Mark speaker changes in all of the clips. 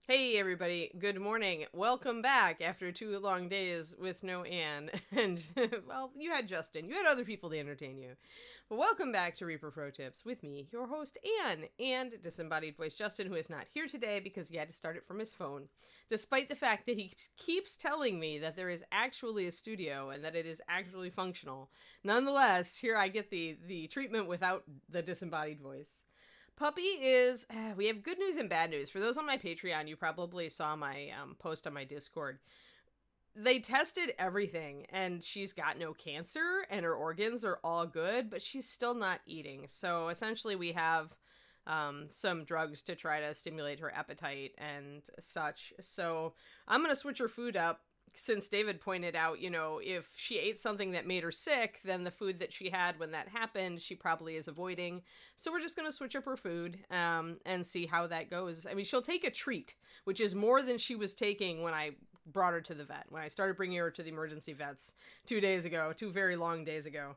Speaker 1: Hey everybody, good morning. Welcome back after 2 long days with no Anne. And, well, you had Justin. You had other people to entertain you. But welcome back to Reaper Pro Tips with me, your host Anne, and disembodied voice Justin, who is not here today because he had to start it from his phone. Despite the fact that he keeps telling me that there is actually a studio and that it is actually functional. Nonetheless, here I get the treatment without the disembodied voice. Puppy is, we have good news and bad news. For those on my Patreon, you probably saw my post on my Discord. They tested everything and she's got no cancer and her organs are all good, but she's still not eating. So essentially, we have some drugs to try to stimulate her appetite and such. So I'm going to switch her food up since David pointed out, if she ate something that made her sick, then the food that she had when that happened, she probably is avoiding. So we're just going to switch up her food and see how that goes. I mean, she'll take a treat, which is more than she was taking when I brought her to the vet. When I started bringing her to the emergency vets 2 days ago, 2 very long days ago,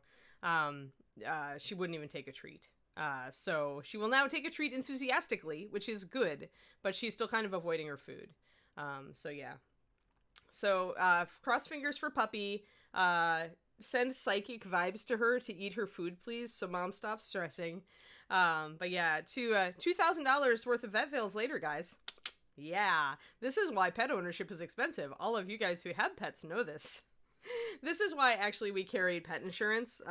Speaker 1: she wouldn't even take a treat. So she will now take a treat enthusiastically, which is good, but she's still kind of avoiding her food. So yeah. So, cross fingers for Puppy. Send psychic vibes to her to eat her food, please, so Mom stops stressing. But yeah, $2,000 worth of vet bills later, guys. Yeah, this is why pet ownership is expensive. All of you guys who have pets know this. This is why actually we carried pet insurance.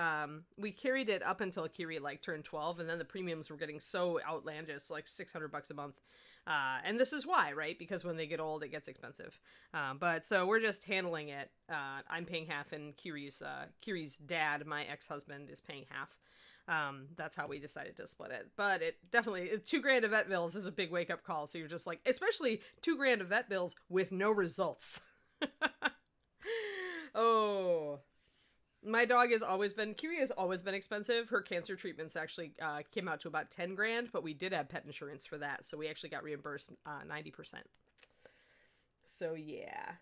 Speaker 1: We carried it up until Kiri turned 12, and then the premiums were getting so outlandish, like $600 a month. And this is why, right? Because when they get old, it gets expensive. But so we're just handling it. I'm paying half, and Kiri's dad, my ex-husband, is paying half. That's how we decided to split it. But it definitely, $2,000 of vet bills is a big wake up call. So you're just like, especially $2,000 of vet bills with no results. Oh, my dog Kiri has always been expensive. Her cancer treatments actually came out to about 10 grand, but we did have pet insurance for that. So we actually got reimbursed 90%. So yeah.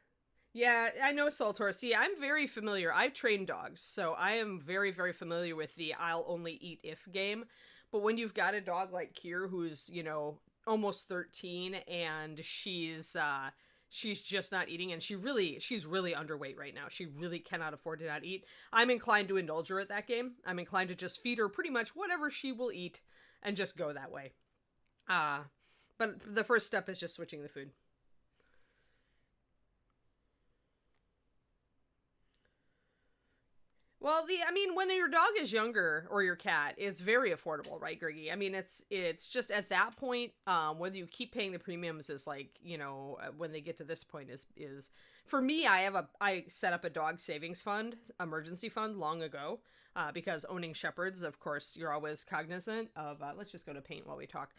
Speaker 1: Yeah, I know Soltor. See, I'm very familiar. I've trained dogs, so I am very, very familiar with the I'll only eat if game. But when you've got a dog like Kier, who's, almost 13, and she's just not eating, and she's really underweight right now. She really cannot afford to not eat. I'm inclined to indulge her at that game. I'm inclined to just feed her pretty much whatever she will eat and just go that way. But the first step is just switching the food. Well, when your dog is younger or your cat, it's very affordable, right, Greggy? I mean, it's just at that point, whether you keep paying the premiums is when they get to this point is for me. I set up a dog savings fund, emergency fund long ago, because owning shepherds, of course, you're always cognizant of. Let's just go to paint while we talk.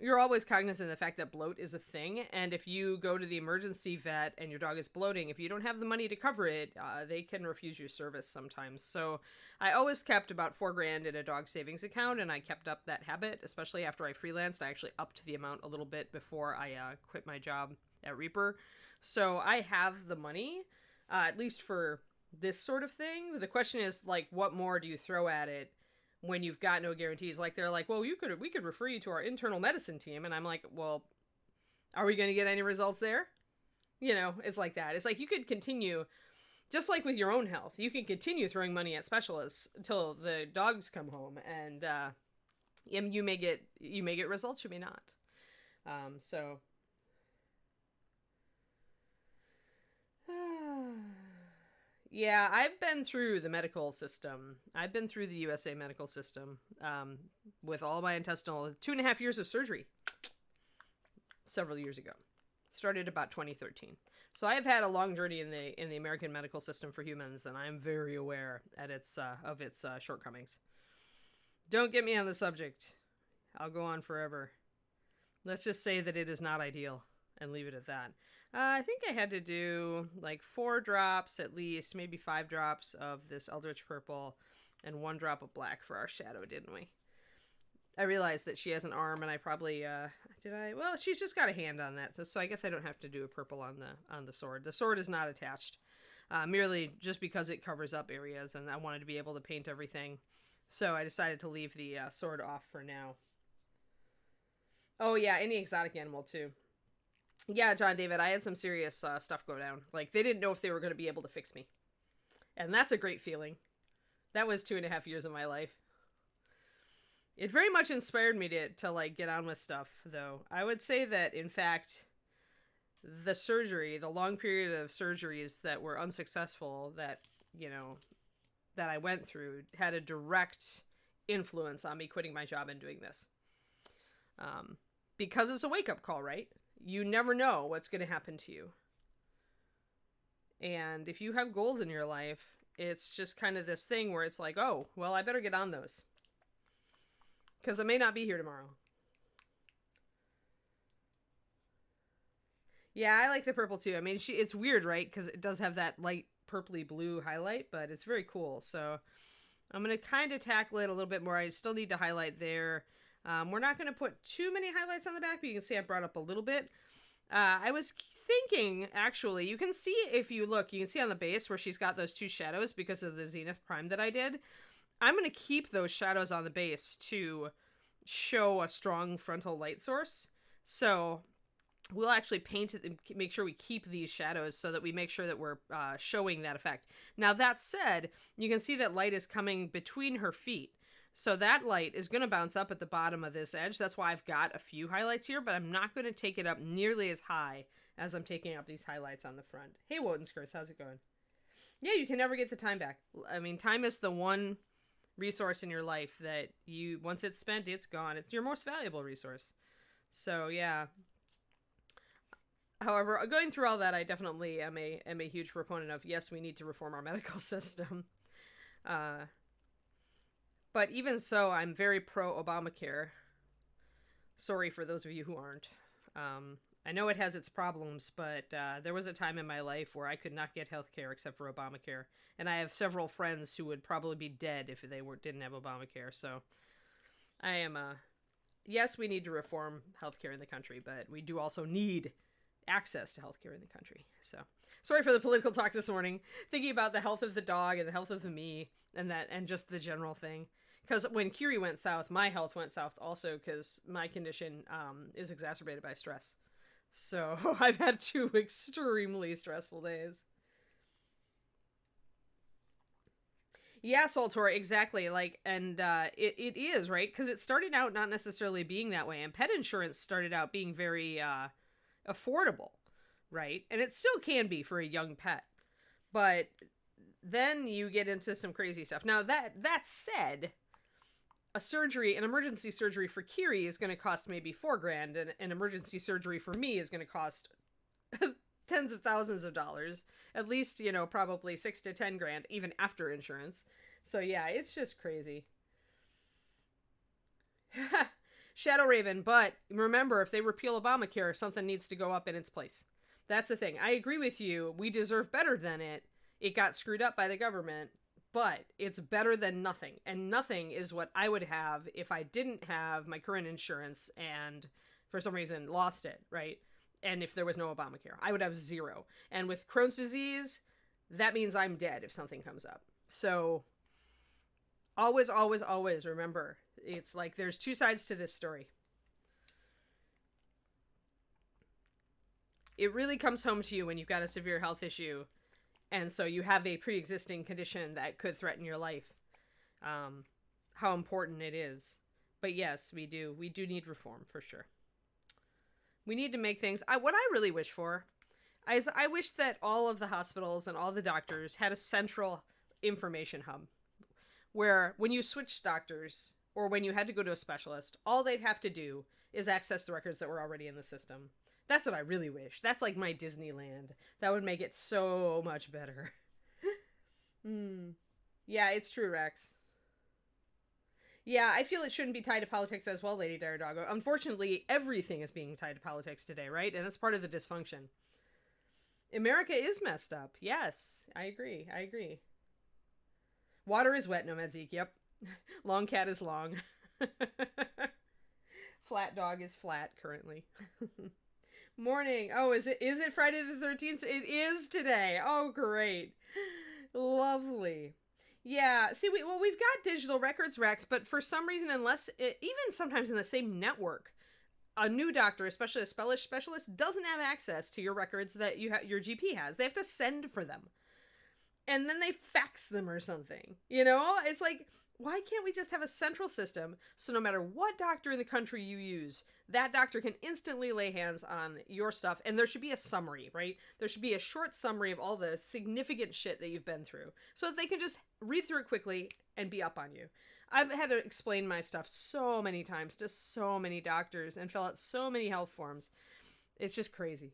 Speaker 1: You're always cognizant of the fact that bloat is a thing, and if you go to the emergency vet and your dog is bloating, if you don't have the money to cover it, they can refuse you service sometimes. So I always kept about $4,000 in a dog savings account, and I kept up that habit, especially after I freelanced. I actually upped the amount a little bit before I quit my job at Reaper. So I have the money, at least for this sort of thing. The question is, what more do you throw at it when you've got no guarantees? They're like, well, we could refer you to our internal medicine team, and I'm like, well, are we going to get any results there? It's like that. It's like you could continue, just like with your own health, you can continue throwing money at specialists until the dogs come home, and you may get results, you may not. So yeah, I've been through the medical system. I've been through the USA medical system, with all my intestinal 2.5 years of surgery several years ago. Started about 2013. So I have had a long journey in the American medical system for humans, and I'm very aware of its shortcomings. Don't get me on the subject. I'll go on forever. Let's just say that it is not ideal and leave it at that. I think I had to do 4 drops at least, maybe 5 drops of this Eldritch Purple and 1 drop of black for our shadow, didn't we? I realized that she has an arm, and I probably, did I? Well, she's just got a hand on that, so I guess I don't have to do a purple on the sword. The sword is not attached, merely just because it covers up areas, and I wanted to be able to paint everything So I decided to leave the sword off for now. Oh yeah, any exotic animal too. Yeah, John David, I had some serious stuff go down. Like, they didn't know if they were going to be able to fix me. And that's a great feeling. That was 2.5 years of my life. It very much inspired me to like, get on with stuff, though. I would say that, in fact, the long period of surgeries that were unsuccessful that, that I went through had a direct influence on me quitting my job and doing this. Because it's a wake-up call, right? You never know what's going to happen to you. And if you have goals in your life, it's just kind of this thing where it's like, oh, well, I better get on those. Because I may not be here tomorrow. Yeah, I like the purple too. I mean, it's weird, right? Because it does have that light purpley blue highlight, but it's very cool. So I'm going to kind of tackle it a little bit more. I still need to highlight there. We're not going to put too many highlights on the back, but you can see I brought up a little bit. I was thinking, actually, you can see if you look, you can see on the base where she's got those two shadows because of the Zenith Prime that I did. I'm going to keep those shadows on the base to show a strong frontal light source. So we'll actually paint it and make sure we keep these shadows so that we make sure that we're showing that effect. Now, that said, you can see that light is coming between her feet. So that light is going to bounce up at the bottom of this edge. That's why I've got a few highlights here, but I'm not going to take it up nearly as high as I'm taking up these highlights on the front. Hey, Woden's Curse, how's it going? Yeah, you can never get the time back. I mean, time is the one resource in your life that once it's spent, it's gone. It's your most valuable resource. So, yeah. However, going through all that, I definitely am a huge proponent of, yes, we need to reform our medical system. But even so, I'm very pro-Obamacare. Sorry for those of you who aren't. I know it has its problems, but there was a time in my life where I could not get health care except for Obamacare. And I have several friends who would probably be dead if they didn't have Obamacare. So I am yes, we need to reform healthcare in the country, but we do also need access to healthcare in the country. So sorry for the political talk this morning. Thinking about the health of the dog and the health of the me and just the general thing. Because when Kiri went south, my health went south also because my condition is exacerbated by stress. So I've had 2 extremely stressful days. Yeah, Soltor, exactly. Like, and it is, right? Because it started out not necessarily being that way. And pet insurance started out being very affordable, right? And it still can be for a young pet. But then you get into some crazy stuff. Now, that said, an emergency surgery for Kiri is going to cost maybe $4,000, and an emergency surgery for me is going to cost tens of thousands of dollars, at least, probably $6,000 to $10,000, even after insurance. So yeah, it's just crazy. Shadow Raven, but remember, if they repeal Obamacare, something needs to go up in its place. That's the thing. I agree with you. We deserve better than it. It got screwed up by the government. But it's better than nothing. And nothing is what I would have if I didn't have my current insurance and for some reason lost it, right? And if there was no Obamacare, I would have 0. And with Crohn's disease, that means I'm dead if something comes up. So always, always, always remember, it's like there's 2 sides to this story. It really comes home to you when you've got a severe health issue. And so you have a pre-existing condition that could threaten your life. How important it is. But yes, we do need reform for sure. We need to make things. What I really wish for is I wish that all of the hospitals and all the doctors had a central information hub where when you switched doctors or when you had to go to a specialist, all they'd have to do is access the records that were already in the system. That's what I really wish. That's like my Disneyland. That would make it so much better. Yeah, it's true, Rex. Yeah, I feel it shouldn't be tied to politics as well, Lady Diredago. Unfortunately, everything is being tied to politics today, right? And that's part of the dysfunction. America is messed up. Yes, I agree. Water is wet, Nomad Zeke. Yep. Long cat is long. Flat dog is flat currently. Morning. Oh, is it Friday the 13th? It is today. Oh, great. Lovely. Yeah, see, we've got digital records, Rex, but for some reason, even sometimes in the same network, a new doctor, especially a specialist, doesn't have access to your records that your GP has. They have to send for them, and then they fax them or something. It's like, why can't we just have a central system so no matter what doctor in the country you use, that doctor can instantly lay hands on your stuff, and there should be a summary, right? There should be a short summary of all the significant shit that you've been through so that they can just read through it quickly and be up on you. I've had to explain my stuff so many times to so many doctors and fill out so many health forms. It's just crazy.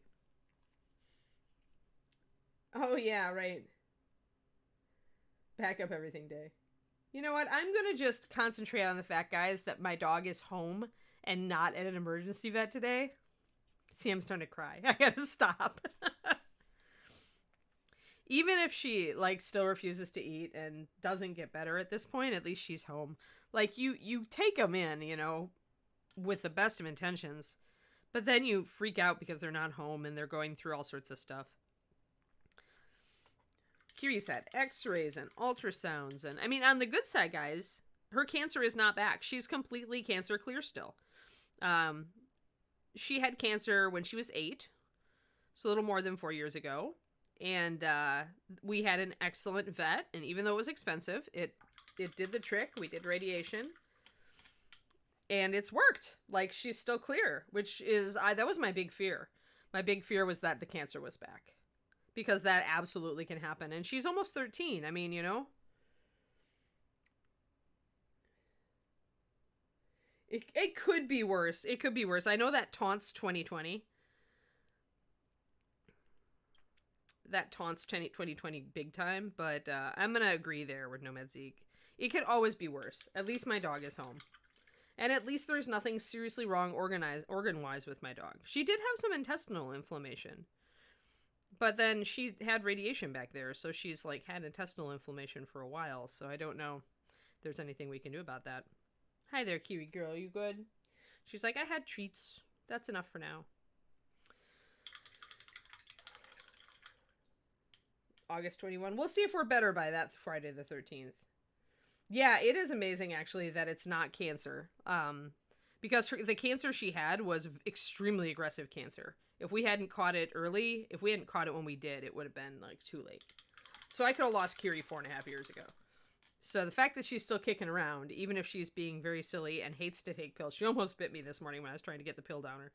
Speaker 1: Oh, yeah, right. Back up everything day. You know what? I'm going to just concentrate on the fact, guys, that my dog is home and not at an emergency vet today. See, I'm starting to cry. I gotta stop. Even if she, still refuses to eat and doesn't get better at this point, at least she's home. You take them in, with the best of intentions, but then you freak out because they're not home and they're going through all sorts of stuff. Kiri's had x-rays and ultrasounds, and on the good side, guys, her cancer is not back. She's completely cancer clear still. She had cancer when she was 8, so a little more than 4 years ago, and we had an excellent vet, and even though it was expensive, it did the trick. We did radiation, and it's worked. She's still clear, which is that was my big fear. My big fear was that the cancer was back. Because that absolutely can happen. And she's almost 13. It could be worse. It could be worse. I know that taunts 2020. That taunts 2020 big time. But I'm going to agree there with Nomad Zeke. It could always be worse. At least my dog is home. And at least there's nothing seriously wrong organ-wise with my dog. She did have some intestinal inflammation. But then she had radiation back there, so she's had intestinal inflammation for a while, so I don't know if there's anything we can do about that. Hi there, Kiwi girl, you good? She's like, I had treats. That's enough for now. August 21. We'll see if we're better by that Friday the 13th. Yeah, it is amazing, actually, that it's not cancer. Because the cancer she had was extremely aggressive cancer. If we hadn't caught it early, if we hadn't caught it when we did, it would have been too late. So I could have lost Kiri 4.5 years ago. So the fact that she's still kicking around, even if she's being very silly and hates to take pills, she almost bit me this morning when I was trying to get the pill down her.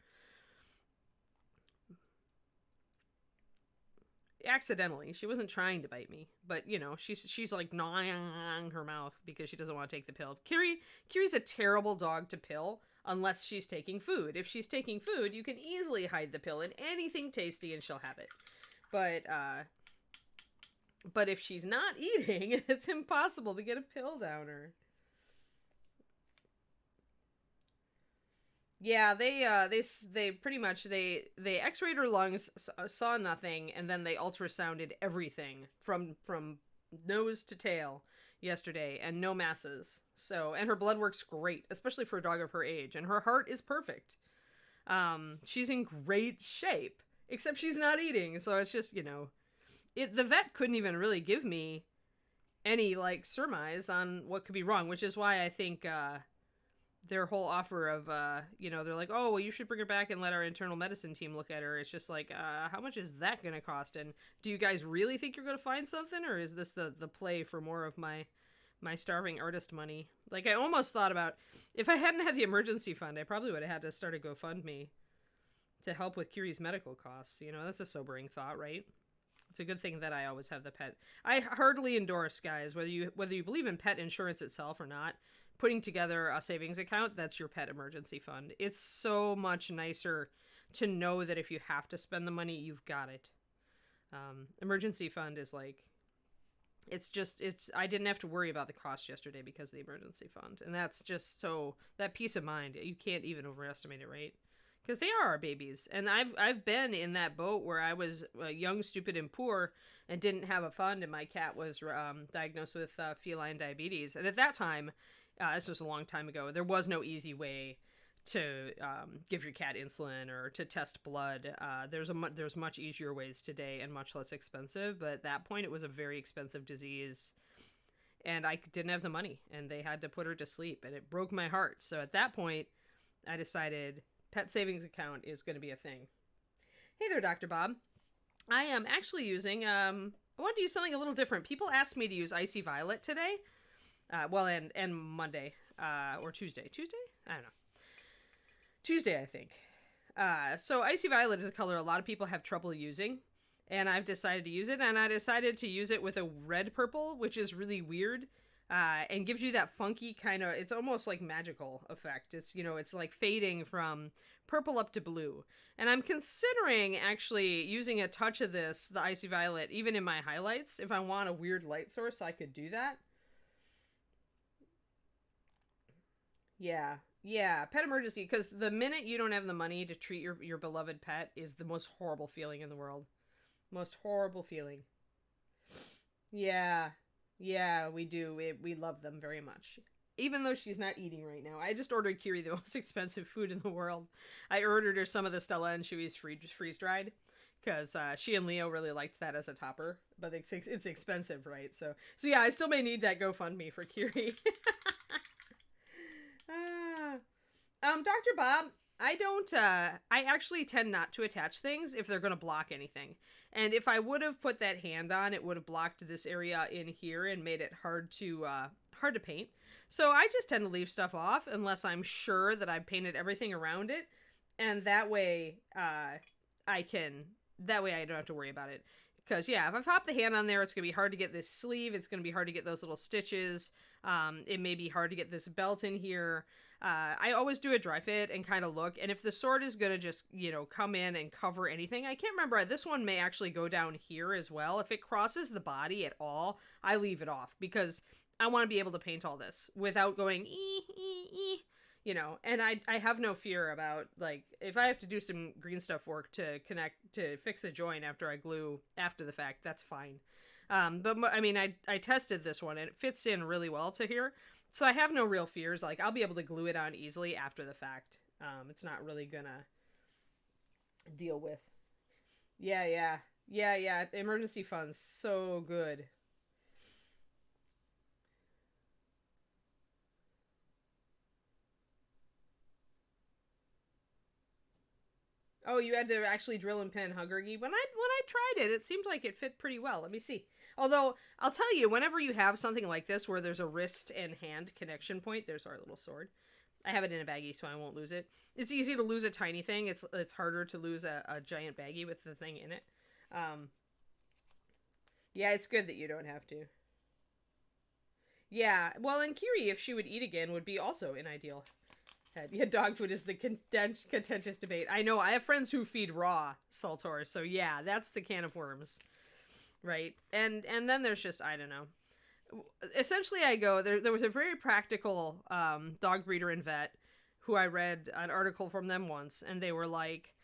Speaker 1: Accidentally. She wasn't trying to bite me, but she's gnawing her mouth because she doesn't want to take the pill. Kiri's a terrible dog to pill unless she's taking food. If she's taking food, you can easily hide the pill in anything tasty and she'll have it. But if she's not eating, it's impossible to get a pill down her. Yeah, they pretty much they x-rayed her lungs, saw nothing, and then they ultrasounded everything from nose to tail yesterday, and no masses. And her blood works great, especially for a dog of her age, and her heart is perfect. She's in great shape, except she's not eating, so it's just, the vet couldn't even really give me any surmise on what could be wrong, which is why I think their whole offer of, they're like, oh, well, you should bring her back and let our internal medicine team look at her. It's just how much is that going to cost? And do you guys really think you're going to find something? Or is this the play for more of my starving artist money? I almost thought about, if I hadn't had the emergency fund, I probably would have had to start a GoFundMe to help with Kiri's medical costs. That's a sobering thought, right? It's a good thing that I always have the pet. I heartily endorse, guys, whether you believe in pet insurance itself or not, putting together a savings account that's your pet emergency fund. It's so much nicer to know that if you have to spend the money, you've got it. Emergency fund is I didn't have to worry about the cost yesterday because of the emergency fund. And that's just that peace of mind, you can't even overestimate it, right? Because they are our babies. And I've been in that boat where I was young, stupid, and poor and didn't have a fund, and my cat was diagnosed with feline diabetes. And at that time, this was a long time ago, there was no easy way to give your cat insulin or to test blood. There's much easier ways today and much less expensive, but at that point it was a very expensive disease. and I didn't have the money, and they had to put her to sleep, and it broke my heart. So at that point, I decided pet savings account is going to be a thing. Hey there, Dr. Bob. I am actually using, I want to use something a little different. People asked me to use Icy Violet today. And Monday, or Tuesday. Tuesday? I don't know. Tuesday, I think. So Icy Violet is a color a lot of people have trouble using, and I've decided to use it, and I decided to use it with a red purple, which is really weird, and gives you that funky kind of, it's almost like magical effect. It's, it's like fading from purple up to blue. And I'm considering actually using a touch of this, the Icy Violet, even in my highlights. If I want a weird light source, I could do that. Yeah, pet emergency, because the minute you don't have the money to treat your beloved pet is the most horrible feeling in the world. Most horrible feeling. Yeah, we do. We love them very much. Even though she's not eating right now. I just ordered Kiri the most expensive food in the world. I ordered her some of the Stella and Chewy's freeze-dried, because she and Leo really liked that as a topper. But it's expensive, right? So yeah, I still may need that GoFundMe for Kiri. Dr. Bob, I actually tend not to attach things if they're going to block anything. And if I would have put that hand on, it would have blocked this area in here and made it hard to paint. So I just tend to leave stuff off unless I'm sure that I've painted everything around it. And that way, I don't have to worry about it. Because, yeah, if I pop the hand on there, it's going to be hard to get this sleeve. It's going to be hard to get those little stitches. It may be hard to get this belt in here. I always do a dry fit and kind of look. And if the sword is going to just, come in and cover anything, I can't remember. This one may actually go down here as well. If it crosses the body at all, I leave it off. Because I want to be able to paint all this without going, and I have no fear about, like, if I have to do some green stuff work to fix a joint after I glue after the fact, that's fine. But I mean, I tested this one and it fits in really well to here. So I have no real fears. Like, I'll be able to glue it on easily after the fact. It's not really gonna deal with. Yeah. Emergency funds. So good. Oh, you had to actually drill and pin Huggergy? When I tried it, it seemed like it fit pretty well. Let me see. Although, I'll tell you, whenever you have something like this where there's a wrist and hand connection point, there's our little sword. I have it in a baggie, so I won't lose it. It's easy to lose a tiny thing. It's harder to lose a giant baggie with the thing in it. Yeah, it's good that you don't have to. Yeah, well, and Kiri, if she would eat again, would be also an ideal head. Yeah, dog food is the contentious debate. I know, I have friends who feed raw Saltor, so yeah, that's the can of worms. Right? And then there's just, I don't know. Essentially, there was a very practical dog breeder and vet who I read an article from them once, and they were like,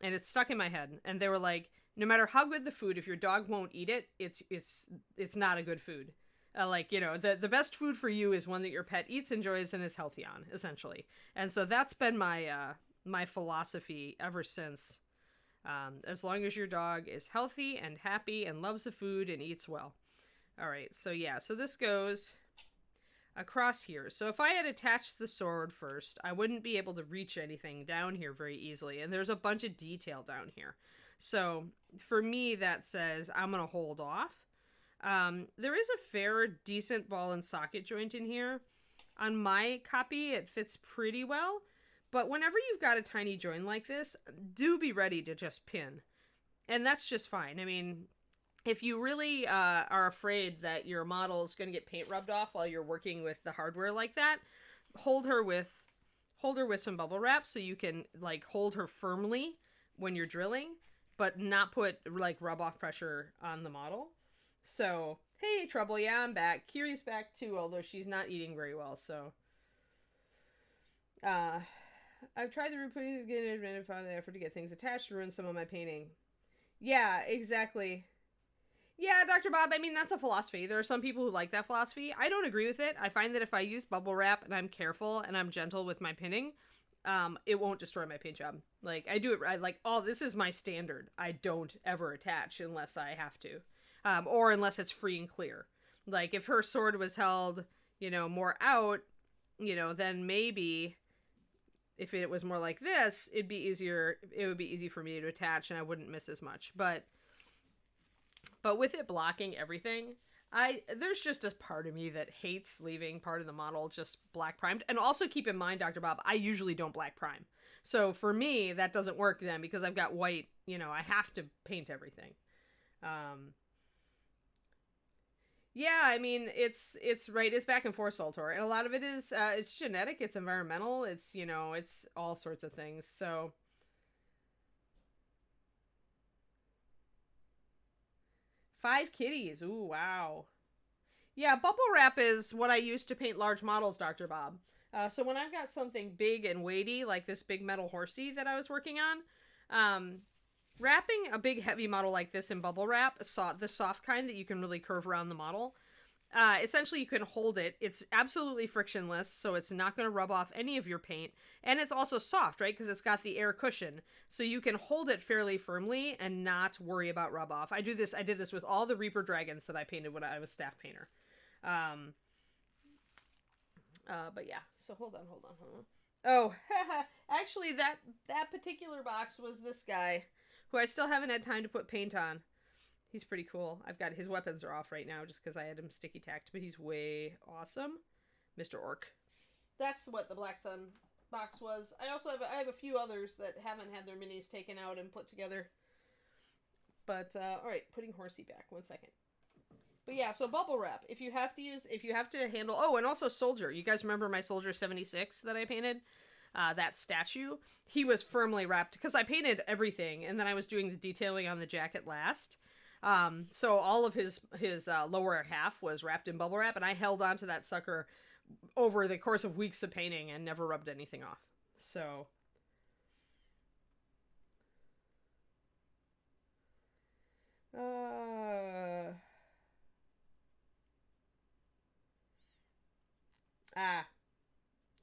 Speaker 1: and it's stuck in my head, and they were like, no matter how good the food, if your dog won't eat it, it's not a good food. The best food for you is one that your pet eats, enjoys, and is healthy on, essentially. And so that's been my philosophy ever since. As long as your dog is healthy and happy and loves the food and eats well. All right, so yeah, so this goes across here. So if I had attached the sword first, I wouldn't be able to reach anything down here very easily. And there's a bunch of detail down here. So for me, that says I'm going to hold off. There is a fair, decent ball and socket joint in here. On my copy, it fits pretty well. But whenever you've got a tiny joint like this, do be ready to just pin. And that's just fine. I mean, if you really are afraid that your model is going to get paint rubbed off while you're working with the hardware like that, hold her with some bubble wrap so you can, like, hold her firmly when you're drilling, but not put, like, rub off pressure on the model. So, hey, Trouble, yeah, I'm back. Kiri's back too, although she's not eating very well, so. I've tried the putting again and found the effort to get things attached to ruin some of my painting. Yeah, exactly. Yeah, Dr. Bob, I mean, that's a philosophy. There are some people who like that philosophy. I don't agree with it. I find that if I use bubble wrap and I'm careful and I'm gentle with my pinning, it won't destroy my paint job. Like, I do it, this is my standard. I don't ever attach unless I have to. Or unless it's free and clear. Like if her sword was held, more out, then maybe if it was more like this, it'd be easier. It would be easy for me to attach and I wouldn't miss as much. But with it blocking everything, there's just a part of me that hates leaving part of the model just black primed. And also keep in mind, Dr. Bob, I usually don't black prime. So for me, that doesn't work then because I've got white, I have to paint everything. Yeah, I mean, it's right. It's back and forth, Saltor. And a lot of it is, it's genetic, it's environmental, it's all sorts of things. So 5 kitties. Ooh, wow. Yeah, bubble wrap is what I use to paint large models, Dr. Bob. So when I've got something big and weighty, like this big metal horsey that I was working on, wrapping a big heavy model like this in bubble wrap, the soft kind that you can really curve around the model, essentially you can hold it. It's absolutely frictionless, so it's not going to rub off any of your paint. And it's also soft, right? Because it's got the air cushion. So you can hold it fairly firmly and not worry about rub off. I did this with all the Reaper dragons that I painted when I was staff painter. But yeah, so hold on. Oh, actually that particular box was this guy, who I still haven't had time to put paint on. He's pretty cool. I've got his weapons are off right now just because I had him sticky tacked, but he's way awesome. Mr. Orc. That's what the Black Sun box was. I also have a few others that haven't had their minis taken out and put together. But, alright, putting Horsey back. 1 second. But yeah, so bubble wrap. If you have to handle... Oh, and also Soldier. You guys remember my Soldier 76 that I painted? That statue? He was firmly wrapped because I painted everything and then I was doing the detailing on the jacket last. So all of his lower half was wrapped in bubble wrap and I held onto that sucker over the course of weeks of painting and never rubbed anything off. So...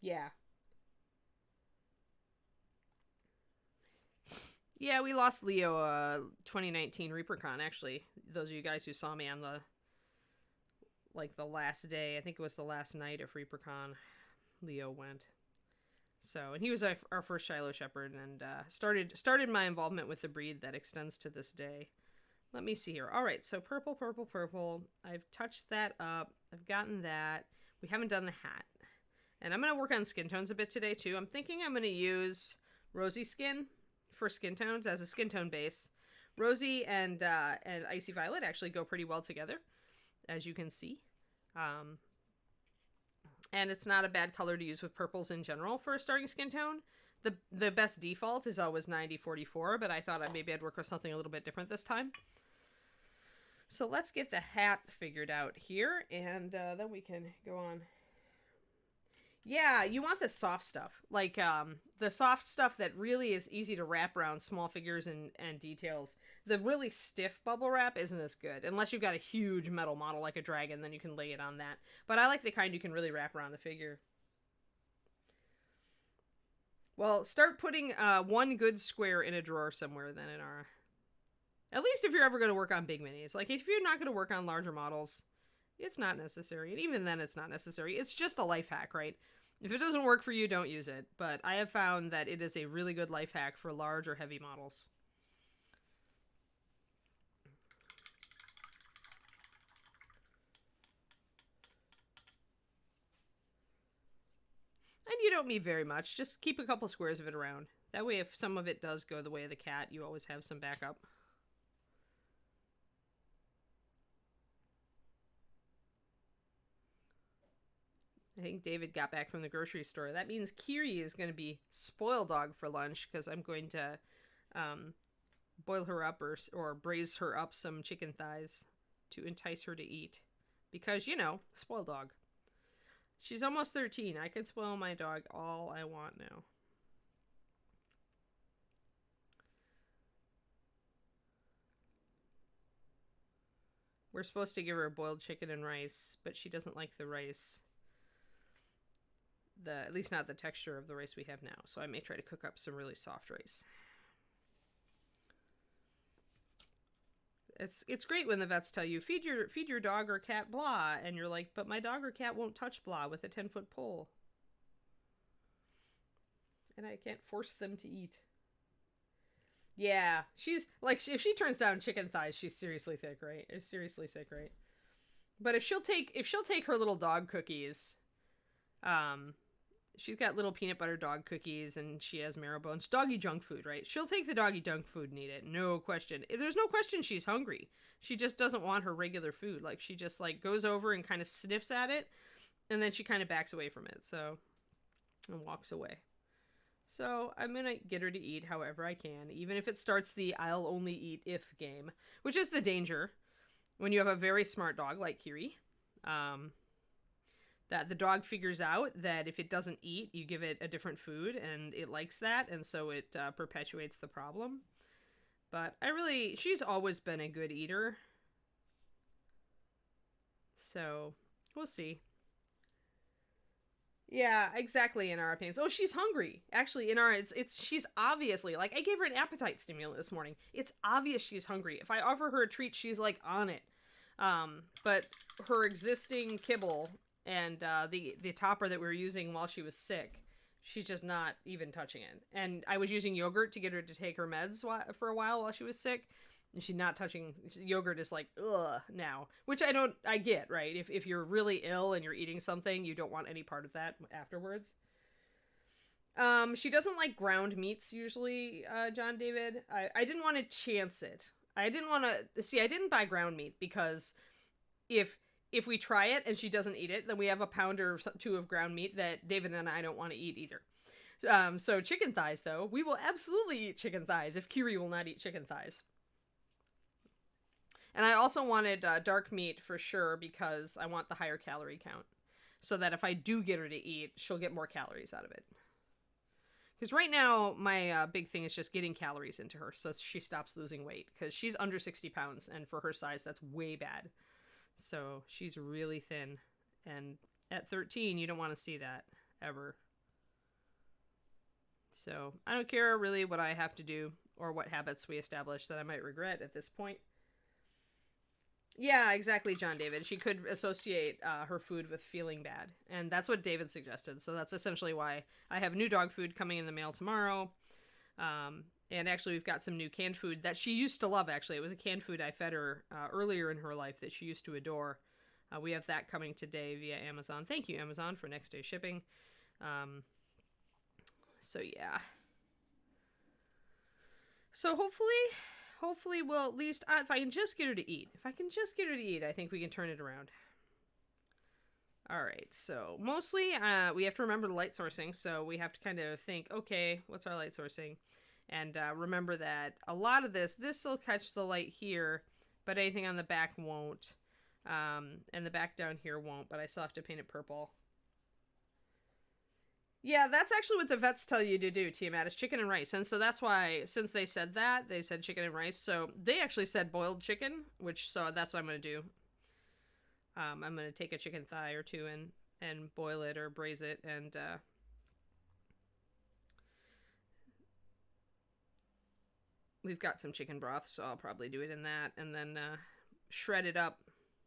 Speaker 1: Yeah. Yeah, we lost Leo 2019 ReaperCon, actually. Those of you guys who saw me on the last day, I think it was the last night of ReaperCon, Leo went. So, and he was our first Shiloh Shepherd and started my involvement with the breed that extends to this day. Let me see here. All right, so purple, purple, purple. I've touched that up. I've gotten that. We haven't done the hat. And I'm going to work on skin tones a bit today, too. I'm thinking I'm going to use Rosy Skin for skin tones as a skin tone base. Rosy and Icy Violet actually go pretty well together, as you can see. And it's not a bad color to use with purples in general for a starting skin tone. The best default is always 90-44, but I thought maybe I'd work with something a little bit different this time. So let's get the hat figured out here, and then we can go on. Yeah, you want the soft stuff. Like, the soft stuff that really is easy to wrap around small figures and details. The really stiff bubble wrap isn't as good. Unless you've got a huge metal model like a dragon, then you can lay it on that. But I like the kind you can really wrap around the figure. Well, start putting one good square in a drawer somewhere then in our... At least if you're ever going to work on big minis. Like, if you're not going to work on larger models, it's not necessary. And even then, it's not necessary. It's just a life hack, right? If it doesn't work for you, don't use it. But I have found that it is a really good life hack for large or heavy models. And you don't need very much. Just keep a couple squares of it around. That way, if some of it does go the way of the cat, you always have some backup. I think David got back from the grocery store. That means Kiri is going to be spoiled dog for lunch because I'm going to boil her up or braise her up some chicken thighs to entice her to eat. Because, spoiled dog. She's almost 13. I can spoil my dog all I want now. We're supposed to give her boiled chicken and rice, but she doesn't like the rice. At least not the texture of the rice we have now. So I may try to cook up some really soft rice. It's great when the vets tell you feed your dog or cat blah, and you're like, but my dog or cat won't touch blah with a 10-foot pole, and I can't force them to eat. Yeah, she's like, if she turns down chicken thighs, she's seriously thick, right? It's seriously sick, right? But if she'll take her little dog cookies, um, she's got little peanut butter dog cookies, and she has marrow bones, doggy junk food, right? She'll take the doggy junk food and eat it, no question. There's no question she's hungry. She just doesn't want her regular food. Like, she just like goes over and kind of sniffs at it, and then she kind of backs away from it, and walks away. So I'm gonna get her to eat however I can, even if it starts the I'll only eat if game, which is the danger when you have a very smart dog like Kiri. That the dog figures out that if it doesn't eat, you give it a different food, and it likes that, and so it perpetuates the problem. But she's always been a good eater. So we'll see. Yeah, exactly, in our opinions. Oh, she's hungry. Actually, she's obviously, like, I gave her an appetite stimulant this morning. It's obvious she's hungry. If I offer her a treat, she's, like, on it. But her existing kibble and the topper that we were using while she was sick, she's just not even touching it. And I was using yogurt to get her to take her meds for a while she was sick. And she's not touching yogurt. Is like, ugh, now, which I get, right? If you're really ill and you're eating something, you don't want any part of that afterwards. She doesn't like ground meats usually, John David. I didn't want to chance it. I didn't buy ground meat because if we try it and she doesn't eat it, then we have a pound or two of ground meat that David and I don't want to eat either. So chicken thighs, though, we will absolutely eat chicken thighs if Kiri will not eat chicken thighs. And I also wanted dark meat for sure because I want the higher calorie count. So that if I do get her to eat, she'll get more calories out of it. Because right now, my big thing is just getting calories into her so she stops losing weight. Because she's under 60 pounds, and for her size, that's way bad. So she's really thin. And at 13, you don't want to see that, ever. So I don't care really what I have to do or what habits we establish that I might regret at this point. Yeah, exactly, John David. She could associate her food with feeling bad. And that's what David suggested. So that's essentially why I have new dog food coming in the mail tomorrow. And actually, we've got some new canned food that she used to love, actually. It was a canned food I fed her earlier in her life that she used to adore. We have that coming today via Amazon. Thank you, Amazon, for next day shipping. So, yeah. So, hopefully we'll at least, if I can just get her to eat. I think we can turn it around. All right, so mostly we have to remember the light sourcing. So we have to kind of think, okay, what's our light sourcing? And remember that a lot of this will catch the light here, but anything on the back won't. And the back down here won't, but I still have to paint it purple. Yeah, that's actually what the vets tell you to do, Tiamat, is chicken and rice. And so that's why, since they said that, they said chicken and rice. So they actually said boiled chicken, so that's what I'm going to do. I'm going to take a chicken thigh or two and boil it or braise it. And we've got some chicken broth, so I'll probably do it in that. And then shred it up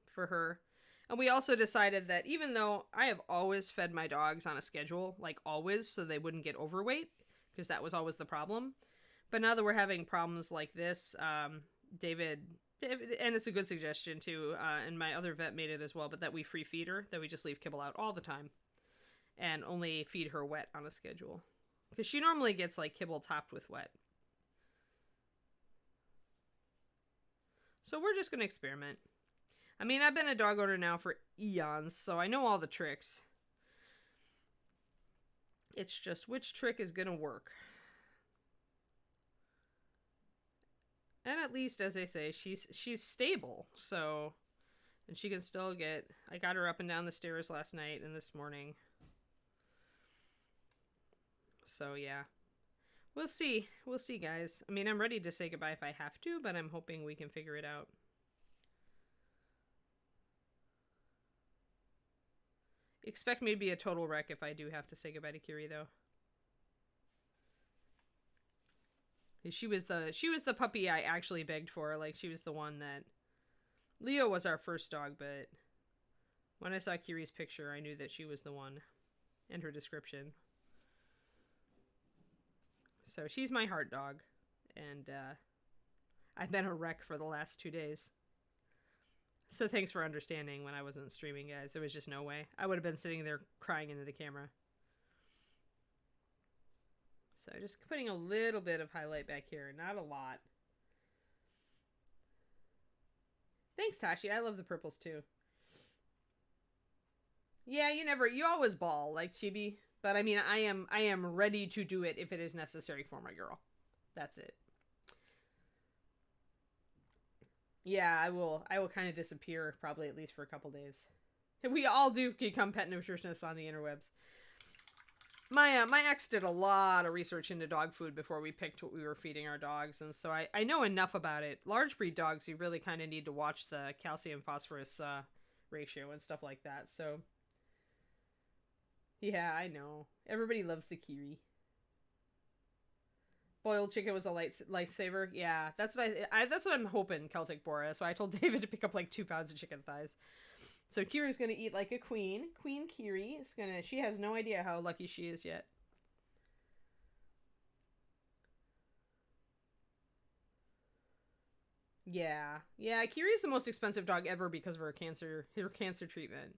Speaker 1: for her. And we also decided that even though I have always fed my dogs on a schedule, like always, so they wouldn't get overweight, because that was always the problem. But now that we're having problems like this, David, and it's a good suggestion too, and my other vet made it as well, but that we free feed her, that we just leave kibble out all the time and only feed her wet on a schedule. Because she normally gets like kibble topped with wet. So we're just going to experiment. I mean, I've been a dog owner now for eons, so I know all the tricks. It's just which trick is going to work. And at least, as I say, she's stable, so... And she can still get... I got her up and down the stairs last night and this morning. So, yeah. We'll see. We'll see, guys. I mean, I'm ready to say goodbye if I have to, but I'm hoping we can figure it out. Expect me to be a total wreck if I do have to say goodbye to Kiri, though. She was the puppy I actually begged for. Like, she was the one that... Leo was our first dog, but when I saw Kiri's picture, I knew that she was the one, and her description. So she's my heart dog, and I've been a wreck for the last 2 days. So thanks for understanding when I wasn't streaming, guys. There was just no way. I would have been sitting there crying into the camera. So just putting a little bit of highlight back here, not a lot. Thanks, Tashi. I love the purples too. Yeah, you always ball like Chibi, but I mean, I am ready to do it if it is necessary for my girl. That's it. Yeah, I will kind of disappear probably at least for a couple days. We all do become pet nutritionists on the interwebs. My ex did a lot of research into dog food before we picked what we were feeding our dogs, and so I know enough about it. Large breed dogs, you really kind of need to watch the calcium phosphorus ratio and stuff like that. So yeah, I know. Everybody loves the Kiri. Boiled chicken was a lifesaver. Yeah, that's what that's what I'm hoping, Celtic Bora. So I told David to pick up like 2 pounds of chicken thighs. So Kiri's gonna eat like a queen. Queen Kiri is gonna... She has no idea how lucky she is yet. Yeah. Yeah, Kiri's the most expensive dog ever because of her cancer treatment.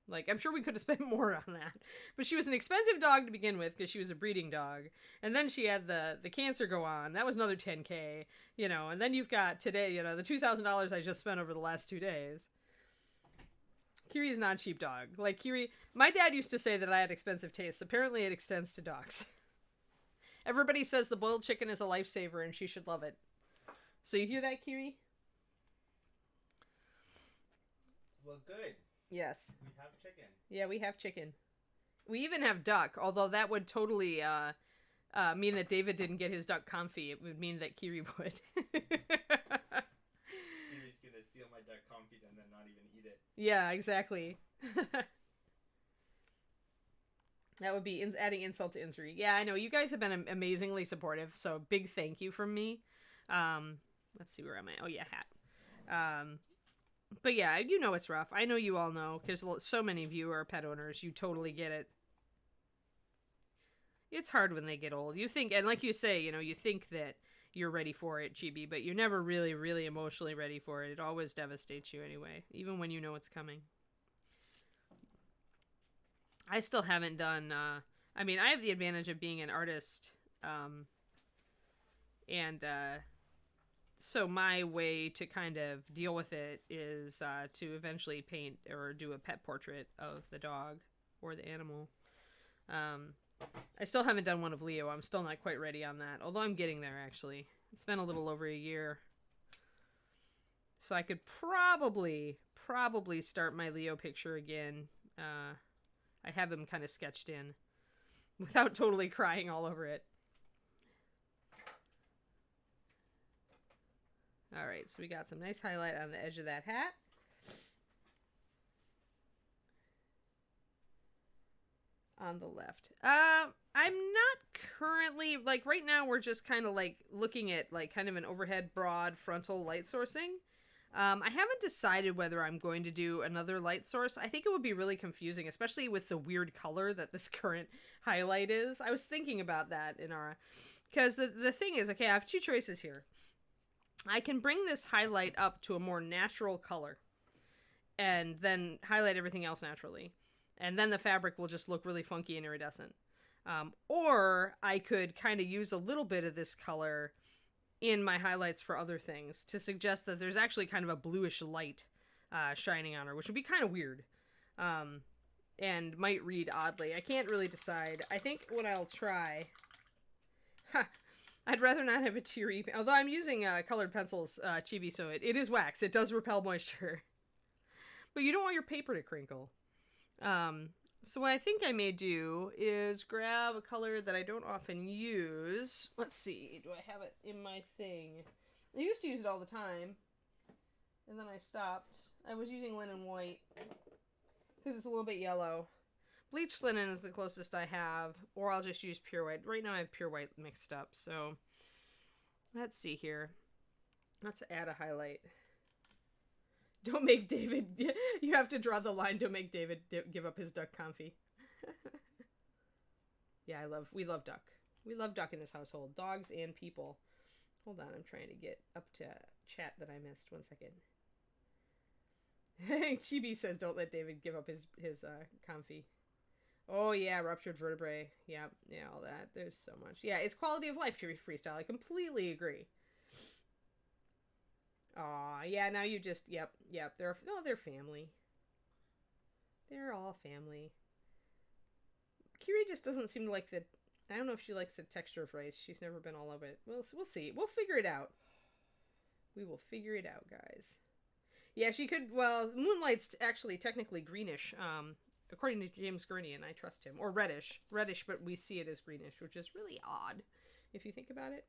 Speaker 1: Like, I'm sure we could have spent more on that. But she was an expensive dog to begin with because she was a breeding dog. And then she had the cancer go on. That was another $10K, you know. And then you've got today, you know, the $2,000 I just spent over the last 2 days. Kiri is not a cheap dog. Like, Kiri... My dad used to say that I had expensive tastes. Apparently it extends to dogs. Everybody says the boiled chicken is a lifesaver and she should love it. So you hear that, Kiri?
Speaker 2: Well, good.
Speaker 1: Yes.
Speaker 2: We have chicken.
Speaker 1: Yeah, we have chicken. We even have duck, although that would totally mean that David didn't get his duck comfy. It would mean that Kiri would.
Speaker 2: Kiri's gonna steal my duck comfy and then not even eat it.
Speaker 1: Yeah, exactly. That would be adding insult to injury. Yeah, I know. You guys have been amazingly supportive, so big thank you from me. Let's see, where am I? Oh, yeah, hat. But yeah, you know it's rough. I know you all know, because so many of you are pet owners. You totally get it. It's hard when they get old. You think, and like you say, you know, you think that you're ready for it, Chibi, but you're never really, really emotionally ready for it. It always devastates you anyway, even when you know it's coming. I still haven't done, I mean, I have the advantage of being an artist, so my way to kind of deal with it is to eventually paint or do a pet portrait of the dog or the animal. I still haven't done one of Leo. I'm still not quite ready on that, although I'm getting there, actually. It's been a little over a year. So I could probably start my Leo picture again. I have him kind of sketched in without totally crying all over it. All right, so we got some nice highlight on the edge of that hat. On the left. I'm not currently, like, right now we're just kind of like looking at like kind of an overhead broad frontal light sourcing. I haven't decided whether I'm going to do another light source. I think it would be really confusing, especially with the weird color that this current highlight is. I was thinking about that in our... Because the thing is, okay, I have 2 choices here. I can bring this highlight up to a more natural color and then highlight everything else naturally. And then the fabric will just look really funky and iridescent. Or I could kind of use a little bit of this color in my highlights for other things to suggest that there's actually kind of a bluish light shining on her, which would be kind of weird and might read oddly. I can't really decide. I think what I'll try... I'd rather not have a teary... Although I'm using colored pencils, Chibi, so it is wax. It does repel moisture. But you don't want your paper to crinkle. So what I think I may do is grab a color that I don't often use. Let's see, do I have it in my thing? I used to use it all the time, and then I stopped. I was using linen white, because it's a little bit yellow. Bleached linen is the closest I have, or I'll just use pure white. Right now I have pure white mixed up, so... Let's see here. Let's add a highlight. Don't make David... You have to draw the line. Don't make David give up his duck confit. Yeah, we love duck. We love duck in this household. Dogs and people. Hold on, I'm trying to get up to chat that I missed. 1 second. Chibi says, don't let David give up his confit. Oh, yeah, ruptured vertebrae. Yeah, all that. There's so much. Yeah, it's quality of life to freestyle. I completely agree. Aw, yeah, now you just... Yep. They're family. They're all family. Kiri just doesn't seem to like the... I don't know if she likes the texture of rice. She's never been all of it. We'll see. We'll figure it out. We will figure it out, guys. Yeah, she could... Well, Moonlight's actually technically greenish, according to James Gurney, and I trust him. Or reddish. Reddish, but we see it as greenish, which is really odd, if you think about it.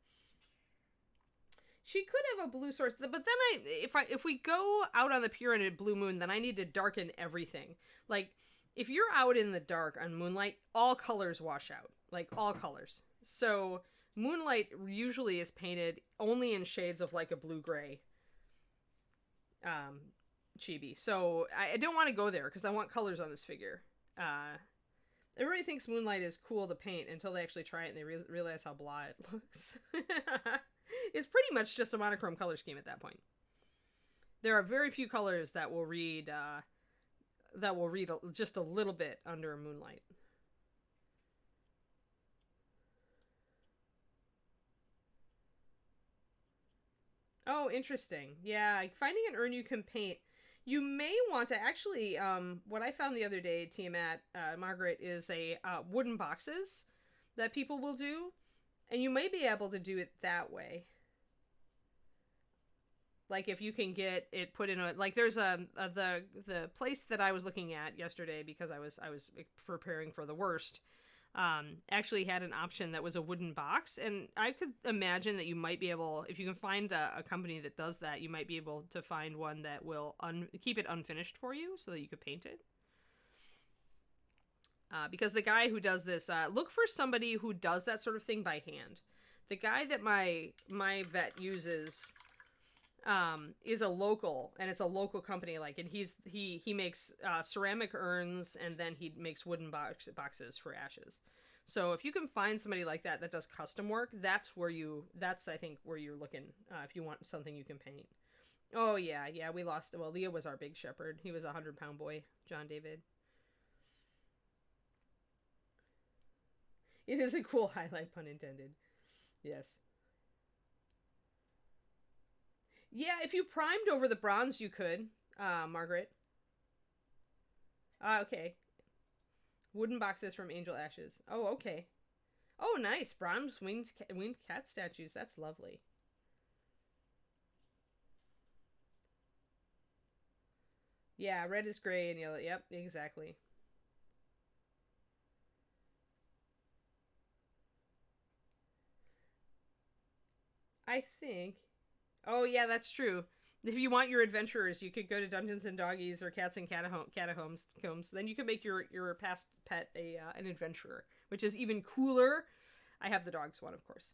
Speaker 1: She could have a blue source, but then if we go out on the pier in a blue moon, then I need to darken everything. Like, if you're out in the dark on Moonlight, all colors wash out. Like, all colors. So, Moonlight usually is painted only in shades of, like, a blue-gray chibi. So, I don't want to go there, because I want colors on this figure. Everybody thinks Moonlight is cool to paint until they actually try it and they realize how blah it looks. It's pretty much just a monochrome color scheme at that point. There are very few colors that will read just a little bit under Moonlight. Oh, interesting. Yeah, finding an urn you can paint. You may want to actually, what I found the other day, Tiamat, Margaret, is a wooden boxes that people will do. And you may be able to do it that way. Like, if you can get it put in a... Like, there's the place that I was looking at yesterday, because I was preparing for the worst, actually had an option that was a wooden box. And I could imagine that you might be able... If you can find a company that does that, you might be able to find one that will keep it unfinished for you so that you could paint it. Because the guy who does this, look for somebody who does that sort of thing by hand. The guy that my vet uses is a local, and it's a local company. Like, and he makes ceramic urns, and then he makes wooden boxes for ashes. So if you can find somebody like that does custom work, that's I think where you're looking if you want something you can paint. Oh yeah, we lost. Well, Leah was our big shepherd. He was a 100-pound boy, John David. It is a cool highlight, pun intended. Yes. Yeah, if you primed over the bronze, you could, Margaret. Okay. Wooden boxes from Angel Ashes. Oh, okay. Oh, nice. Bronze winged cat statues. That's lovely. Yeah, red is gray and yellow. Yep, exactly. I think... Oh, yeah, that's true. If you want your adventurers, you could go to Dungeons and Doggies or Cats and Catacombs. Then you can make your past pet an adventurer, which is even cooler. I have the dogs one, of course.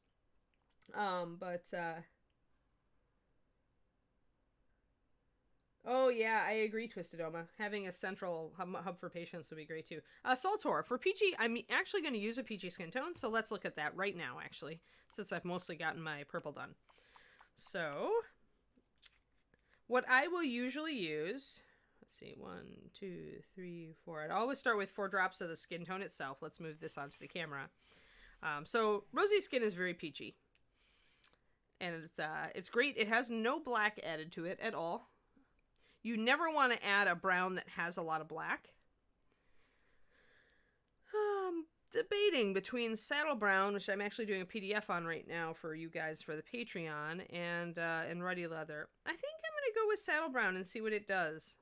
Speaker 1: Oh, yeah, I agree, Twisted Oma. Having a central hub for patients would be great, too. Soltor, for Peachy, I'm actually going to use a Peachy skin tone, so let's look at that right now, actually, since I've mostly gotten my purple done. So, what I will usually use... Let's see, 1, 2, 3, 4. I'd always start with 4 drops of the skin tone itself. Let's move this onto the camera. So, Rosy Skin is very peachy. And it's great. It has no black added to it at all. You never want to add a brown that has a lot of black. Debating between Saddle Brown, which I'm actually doing a PDF on right now for you guys for the Patreon, and Ruddy Leather. I think I'm going to go with Saddle Brown and see what it does.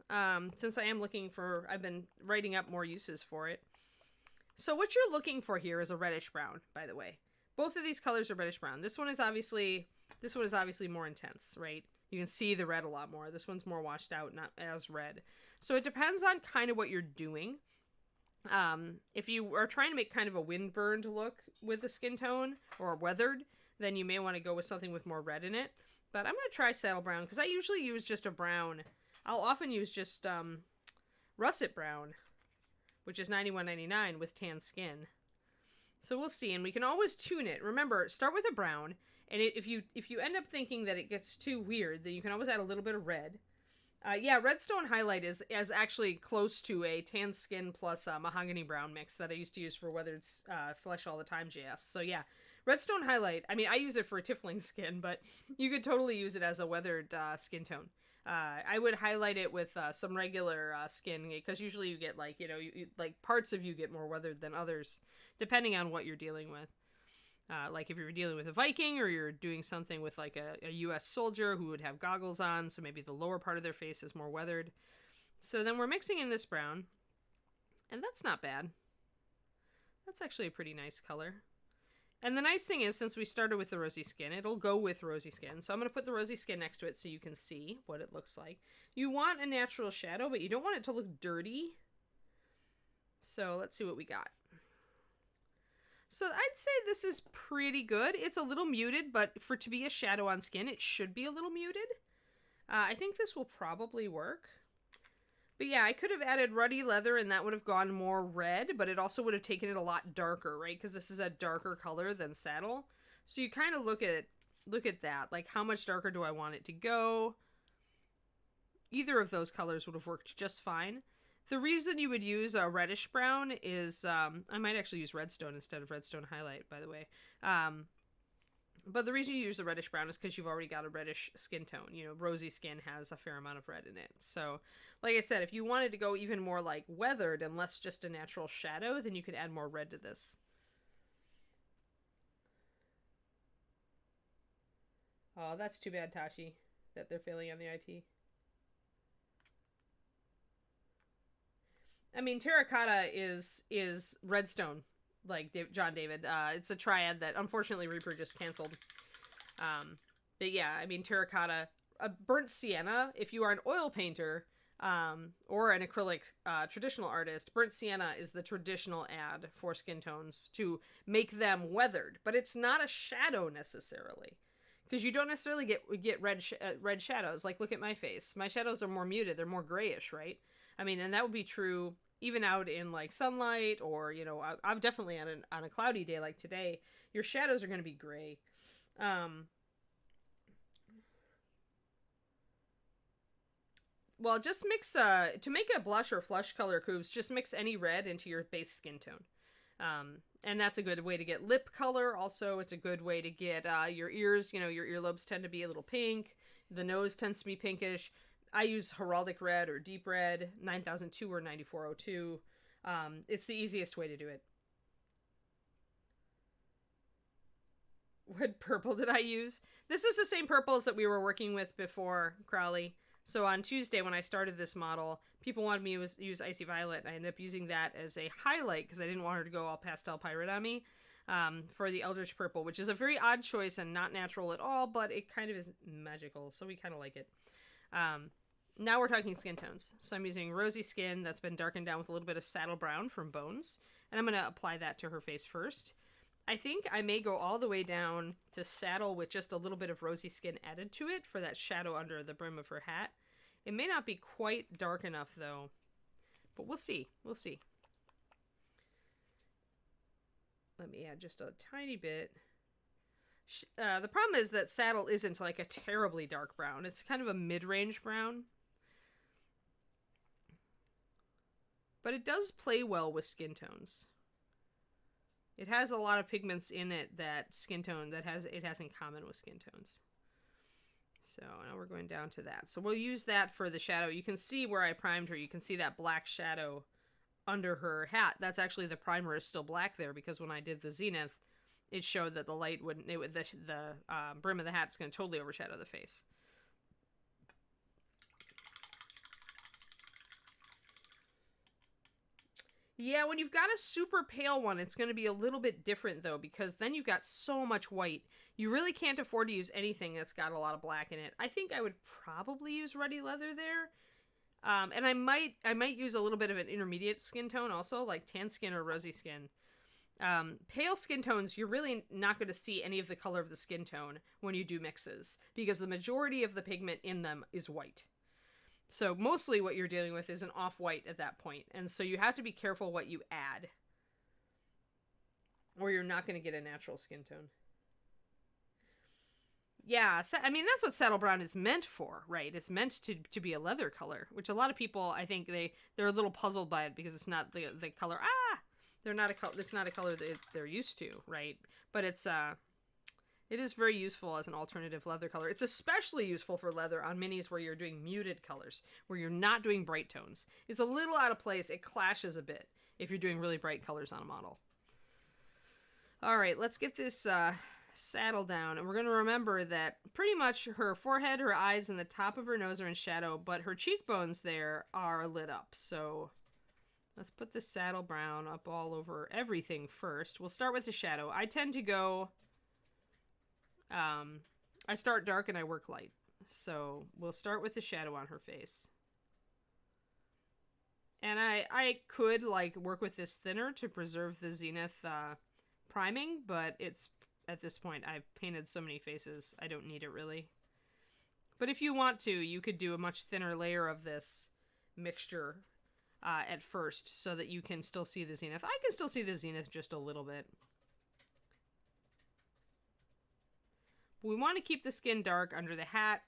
Speaker 1: Since I am looking for... I've been writing up more uses for it. So what you're looking for here is a reddish brown, by the way. Both of these colors are reddish brown. This one is obviously more intense, right? You can see the red a lot more. This one's more washed out, not as red. So it depends on kind of what you're doing. If you are trying to make kind of a windburned look with the skin tone, or weathered, then you may want to go with something with more red in it. But I'm going to try saddle brown because I usually use just a brown. I'll often use just russet brown, which is $91.99 with tan skin. So we'll see, and we can always tune it. Remember, start with a brown, and if you end up thinking that it gets too weird, then you can always add a little bit of red. Yeah, redstone highlight is actually close to a tan skin plus mahogany brown mix that I used to use for weathered flesh all the time JS. So yeah, redstone highlight. I mean, I use it for a tiefling skin, but you could totally use it as a weathered skin tone. I would highlight it with some regular skin because usually you get like, like parts of you get more weathered than others, depending on what you're dealing with. Like if you're dealing with a Viking or you're doing something with like a US soldier who would have goggles on, so maybe the lower part of their face is more weathered. So then we're mixing in this brown, and that's not bad. That's actually a pretty nice color. And the nice thing is, since we started with the rosy skin, it'll go with rosy skin. So I'm going to put the rosy skin next to it so you can see what it looks like. You want a natural shadow, but you don't want it to look dirty. So let's see what we got. So I'd say this is pretty good. It's a little muted, but to be a shadow on skin, it should be a little muted. I think this will probably work. But yeah, I could have added ruddy leather and that would have gone more red, but it also would have taken it a lot darker, right? Because this is a darker color than saddle. So you kind of look at that. Like, how much darker do I want it to go? Either of those colors would have worked just fine. The reason you would use a reddish brown is, I might actually use redstone instead of redstone highlight, by the way. But the reason you use the reddish brown is because you've already got a reddish skin tone. Rosy skin has a fair amount of red in it. So, like I said, if you wanted to go even more like weathered and less just a natural shadow, then you could add more red to this. Oh, that's too bad, Tashi, that they're failing on the IT. I mean, terracotta is redstone, like John David. It's a triad that unfortunately Reaper just canceled. But yeah, I mean, terracotta, burnt sienna. If you are an oil painter or an acrylic traditional artist, burnt sienna is the traditional add for skin tones to make them weathered. But it's not a shadow necessarily, because you don't necessarily get red shadows. Like, look at my face. My shadows are more muted. They're more grayish, right? I mean, and that would be true even out in like sunlight, or I've definitely on a cloudy day like today, your shadows are going to be gray. Well, just mix to make a blush or flush color cubes, just mix any red into your base skin tone. And that's a good way to get lip color. Also, it's a good way to get your ears. Your earlobes tend to be a little pink. The nose tends to be pinkish. I use heraldic red or deep red, 9002 or 9402. It's the easiest way to do it. What purple did I use? This is the same purples that we were working with before, Crowley. So on Tuesday when I started this model, people wanted me to use Icy Violet, and I ended up using that as a highlight because I didn't want her to go all pastel pirate on me for the Eldritch Purple, which is a very odd choice and not natural at all, but it kind of is magical, so we kind of like it. Now we're talking skin tones. So I'm using rosy skin that's been darkened down with a little bit of saddle brown from Bones, and I'm going to apply that to her face first. I think I may go all the way down to saddle with just a little bit of rosy skin added to it for that shadow under the brim of her hat. It may not be quite dark enough though, but we'll see. We'll see. Let me add just a tiny bit. The problem is that saddle isn't like a terribly dark brown. It's kind of a mid-range brown. But it does play well with skin tones. It has a lot of pigments in it that it has in common with skin tones. So now we're going down to that. So we'll use that for the shadow. You can see where I primed her. You can see that black shadow under her hat. That's actually, the primer is still black there because when I did the zenith, it showed that the light wouldn't, the brim of the hat's going to totally overshadow the face. Yeah, when you've got a super pale one, it's going to be a little bit different, though, because then you've got so much white. You really can't afford to use anything that's got a lot of black in it. I think I would probably use ruddy leather there. And I might use a little bit of an intermediate skin tone also, like tan skin or rosy skin. Pale skin tones, you're really not going to see any of the color of the skin tone when you do mixes, because the majority of the pigment in them is white. So mostly what you're dealing with is an off-white at that point. And so you have to be careful what you add, or you're not going to get a natural skin tone. Yeah, I mean, that's what saddle brown is meant for, right? It's meant to be a leather color, which a lot of people, I think they're a little puzzled by it because it's not the color. They're not a color. It's not a color that they're used to, right? But it is very useful as an alternative leather color. It's especially useful for leather on minis where you're doing muted colors, where you're not doing bright tones. It's a little out of place. It clashes a bit if you're doing really bright colors on a model. All right, let's get this saddle down, and we're going to remember that pretty much her forehead, her eyes, and the top of her nose are in shadow, but her cheekbones there are lit up. So let's put the saddle brown up all over everything first. We'll start with the shadow. I tend to go, I start dark and I work light. So we'll start with the shadow on her face. And I could like work with this thinner to preserve the zenith priming, but it's, at this point, I've painted so many faces, I don't need it really. But if you want to, you could do a much thinner layer of this mixture at first so that you can still see the zenith. I can still see the zenith just a little bit. We want to keep the skin dark under the hat,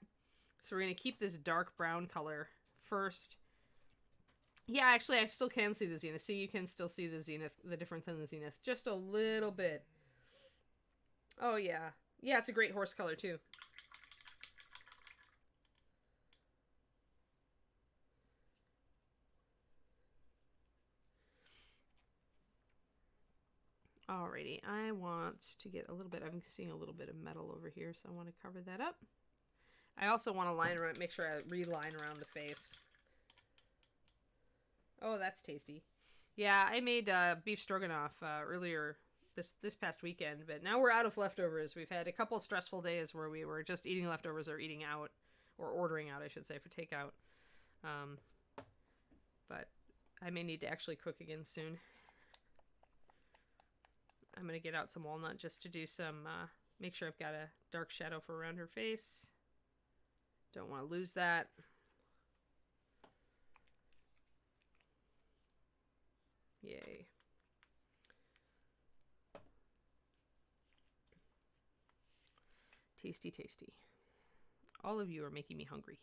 Speaker 1: so we're going to keep this dark brown color first. Yeah, actually, I still can see the zenith. See, you can still see the zenith, the difference in the zenith, just a little bit. Oh, yeah. Yeah, it's a great horse color, too. Alrighty, I want to get a little bit, I'm seeing a little bit of metal over here, so I want to cover that up. I also want to line around, make sure I reline around the face. Oh, that's tasty. Yeah, I made beef stroganoff earlier this past weekend, but now we're out of leftovers. We've had a couple stressful days where we were just eating leftovers or eating out, or ordering out, I should say, for takeout. But I may need to actually cook again soon. I'm going to get out some walnut just to do some, make sure I've got a dark shadow for around her face. Don't want to lose that. Yay. Tasty, tasty. All of you are making me hungry.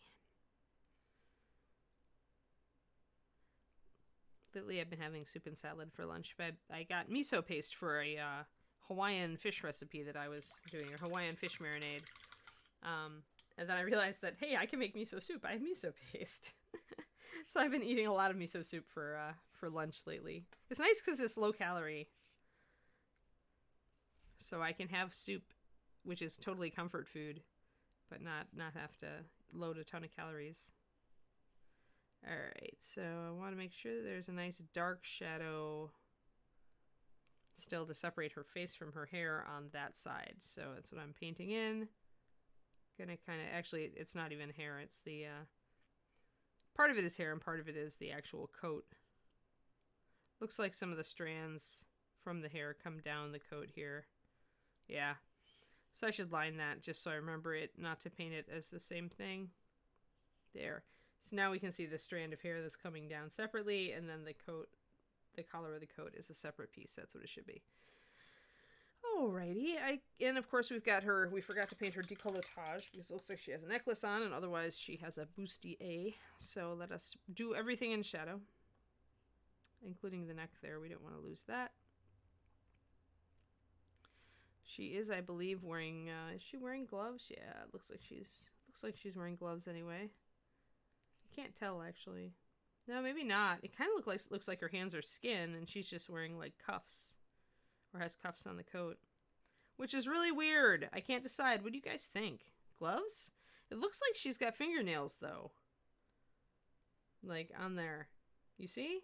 Speaker 1: Lately, I've been having soup and salad for lunch, but I got miso paste for a Hawaiian fish recipe that I was doing, a Hawaiian fish marinade. And then I realized that, hey, I can make miso soup. I have miso paste. So I've been eating a lot of miso soup for lunch lately. It's nice because it's low calorie. So I can have soup, which is totally comfort food, but not have to load a ton of calories. Alright, so I want to make sure that there's a nice dark shadow still to separate her face from her hair on that side. So that's what I'm painting in. Gonna kind of, actually, it's not even hair, it's the, part of it is hair and part of it is the actual coat. Looks like some of the strands from the hair come down the coat here. Yeah. So I should line that just so I remember it, not to paint it as the same thing. There. So now we can see the strand of hair that's coming down separately, and then the coat, the collar of the coat is a separate piece. That's what it should be. Alrighty. And of course we've got her, we forgot to paint her décolletage because it looks like she has a necklace on, and otherwise she has a bustier. So let us do everything in shadow, including the neck there. We don't want to lose that. She is, I believe, wearing, is she wearing gloves? Yeah, it looks like she's wearing gloves anyway. I can't tell, actually. No, maybe not. It kind of looks like her hands are skin, and she's just wearing, like, cuffs. Or has cuffs on the coat. Which is really weird. I can't decide. What do you guys think? Gloves? It looks like she's got fingernails, though. Like, on there. You see?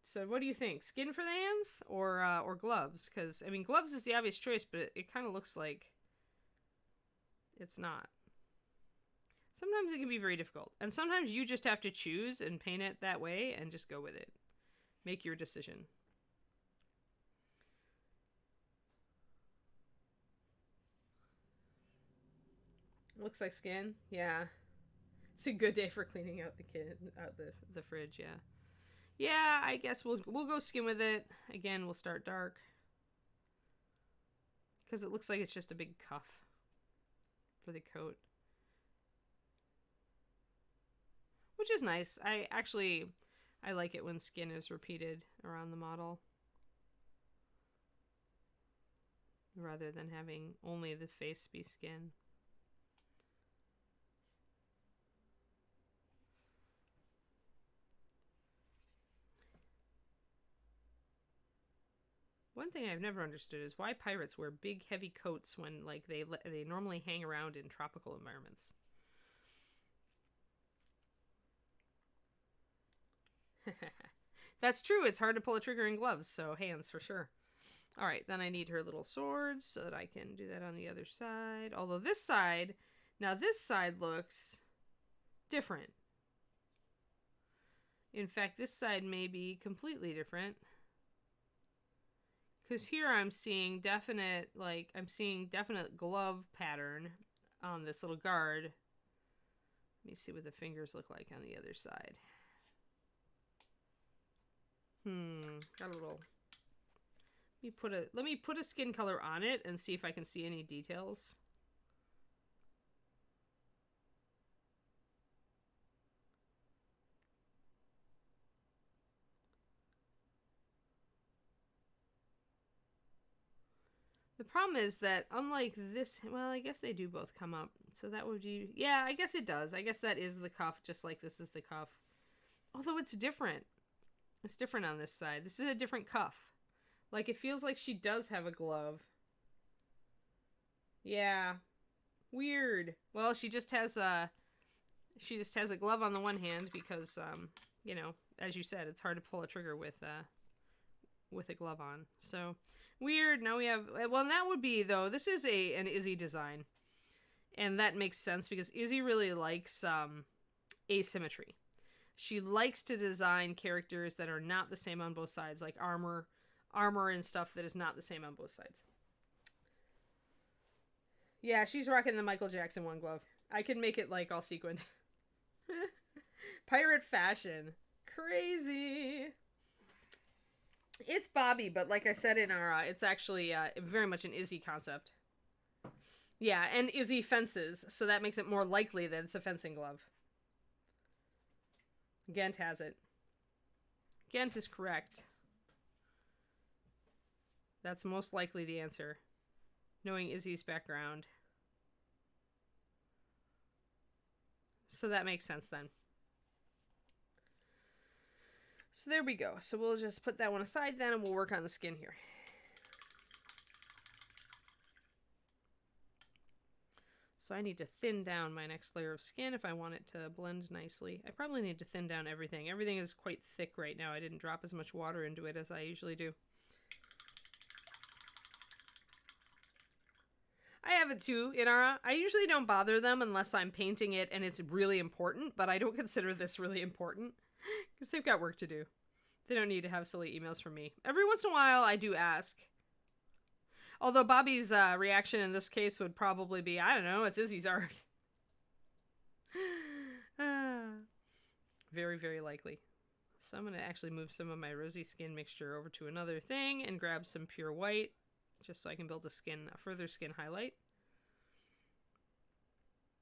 Speaker 1: So what do you think? Skin for the hands or gloves? Because, I mean, gloves is the obvious choice, but it kind of looks like it's not. Sometimes it can be very difficult. And sometimes you just have to choose and paint it that way and just go with it. Make your decision. Looks like skin. Yeah. It's a good day for cleaning out the fridge, yeah. Yeah, I guess we'll go skin with it. Again, we'll start dark. Because it looks like it's just a big cuff for the coat. Which is nice. I like it when skin is repeated around the model. Rather than having only the face be skin. One thing I've never understood is why pirates wear big, heavy coats when, like, they normally hang around in tropical environments. That's true. It's hard to pull a trigger in gloves, so hands for sure. All right, then I need her little swords so that I can do that on the other side. Although this side looks different. In fact, this side may be completely different. Because here I'm seeing definite glove pattern on this little guard. Let me see what the fingers look like on the other side. Got a little... Let me put a skin color on it and see if I can see any details. The problem is that unlike this, well, I guess they do both come up. So that would be, yeah, I guess it does. I guess that is the cuff, just like this is the cuff. Although it's different. It's different on this side. This is a different cuff. Like, it feels like she does have a glove. Yeah. Weird. Well, she just has a glove on the one hand because, you know, as you said, it's hard to pull a trigger with a glove on. So, weird. Now we have, well, that would be, though, this is an Izzy design. And that makes sense because Izzy really likes asymmetry. She likes to design characters that are not the same on both sides, like armor and stuff that is not the same on both sides. Yeah, she's rocking the Michael Jackson one glove. I can make it like all sequined. Pirate fashion. Crazy. It's Bobby, but like I said in our, it's actually very much an Izzy concept. Yeah, and Izzy fences, so that makes it more likely that it's a fencing glove. Ghent has it. Ghent is correct. That's most likely the answer, knowing Izzy's background. So that makes sense then. So there we go. So we'll just put that one aside then, and we'll work on the skin here. So I need to thin down my next layer of skin if I want it to blend nicely. I probably need to thin down everything. Everything is quite thick right now. I didn't drop as much water into it as I usually do. I have it too, Inara. I usually don't bother them unless I'm painting it and it's really important, but I don't consider this really important because they've got work to do. They don't need to have silly emails from me. Every once in a while, I do ask. Although Bobby's reaction in this case would probably be, I don't know, it's Izzy's art. Very, very likely. So I'm going to actually move some of my rosy skin mixture over to another thing and grab some pure white, just so I can build a further skin highlight.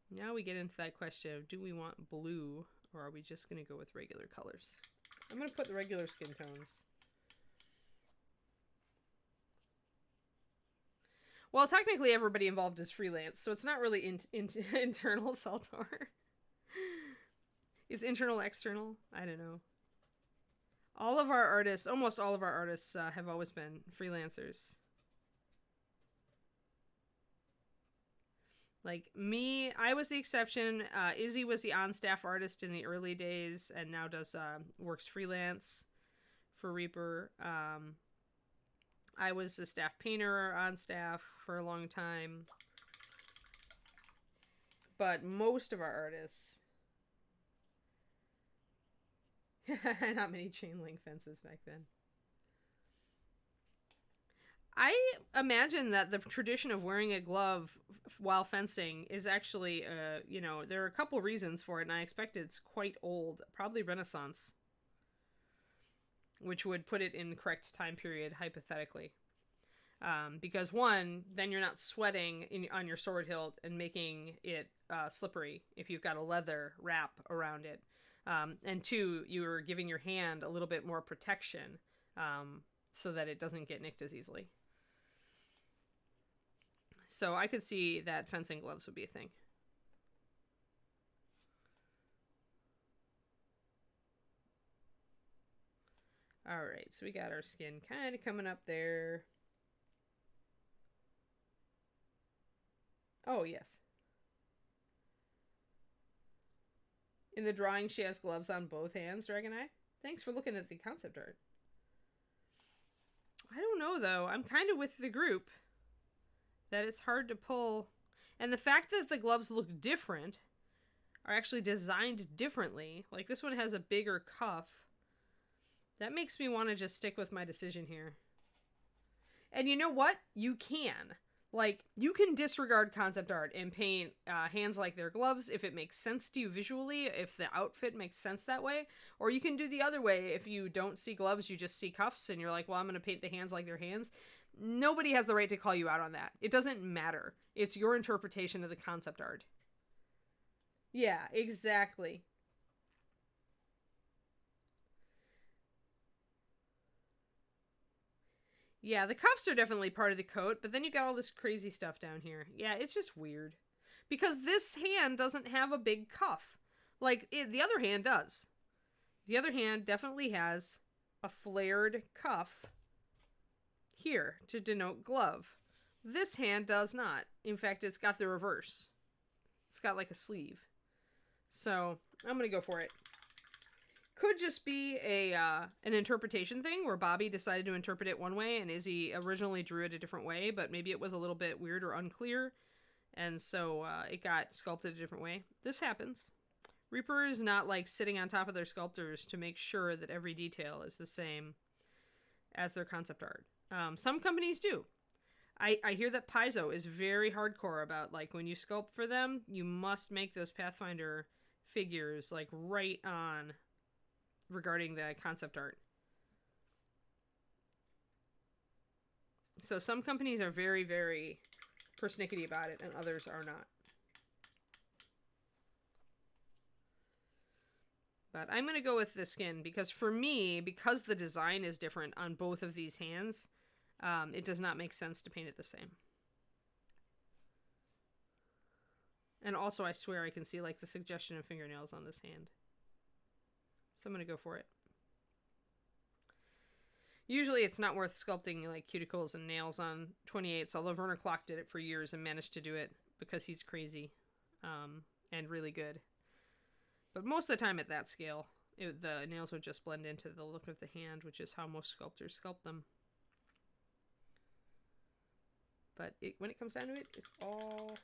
Speaker 1: Now we get into that question of, do we want blue, or are we just going to go with regular colors? I'm going to put the regular skin tones. Well, technically everybody involved is freelance, so it's not really internal Saltor. It's internal, external. I don't know. All of our artists, almost all of our artists, have always been freelancers. Like me, I was the exception. Izzy was the on-staff artist in the early days, and now works freelance for Reaper. I was the staff painter on staff for a long time. But most of our artists... Not many chain link fences back then. I imagine that the tradition of wearing a glove while fencing is actually, there are a couple reasons for it, and I expect it's quite old, probably Renaissance, which would put it in the correct time period, hypothetically. Because one, then you're not sweating on your sword hilt and making it slippery if you've got a leather wrap around it. And two, you're giving your hand a little bit more protection so that it doesn't get nicked as easily. So I could see that fencing gloves would be a thing. All right, so we got our skin kind of coming up there. Oh, yes. In the drawing, she has gloves on both hands, Dragon Eye. Thanks for looking at the concept art. I don't know, though. I'm kind of with the group that it's hard to pull. And the fact that the gloves look different, are actually designed differently. Like, this one has a bigger cuff. That makes me want to just stick with my decision here. And you know what? You can. Like, you can disregard concept art and paint hands like they're gloves if it makes sense to you visually, if the outfit makes sense that way. Or you can do the other way. If you don't see gloves, you just see cuffs, and you're like, well, I'm going to paint the hands like they're hands. Nobody has the right to call you out on that. It doesn't matter. It's your interpretation of the concept art. Yeah, exactly. Yeah, the cuffs are definitely part of the coat, but then you got all this crazy stuff down here. Yeah, it's just weird. Because this hand doesn't have a big cuff. Like, the other hand does. The other hand definitely has a flared cuff here to denote glove. This hand does not. In fact, it's got the reverse. It's got like a sleeve. So, I'm going to go for it. Could just be an interpretation thing where Bobby decided to interpret it one way and Izzy originally drew it a different way, but maybe it was a little bit weird or unclear, and so it got sculpted a different way. This happens. Reaper is not like sitting on top of their sculptors to make sure that every detail is the same as their concept art. Some companies do. I hear that Paizo is very hardcore about, like, when you sculpt for them, you must make those Pathfinder figures like right on regarding the concept art. So some companies are very, very persnickety about it, and others are not. But I'm going to go with the skin, because for me, because the design is different on both of these hands, it does not make sense to paint it the same. And also, I swear I can see, like, the suggestion of fingernails on this hand. So I'm going to go for it. Usually it's not worth sculpting like cuticles and nails on 28s, although Werner Klock did it for years and managed to do it because he's crazy and really good. But most of the time at that scale, the nails would just blend into the look of the hand, which is how most sculptors sculpt them. But when it comes down to it, it's all...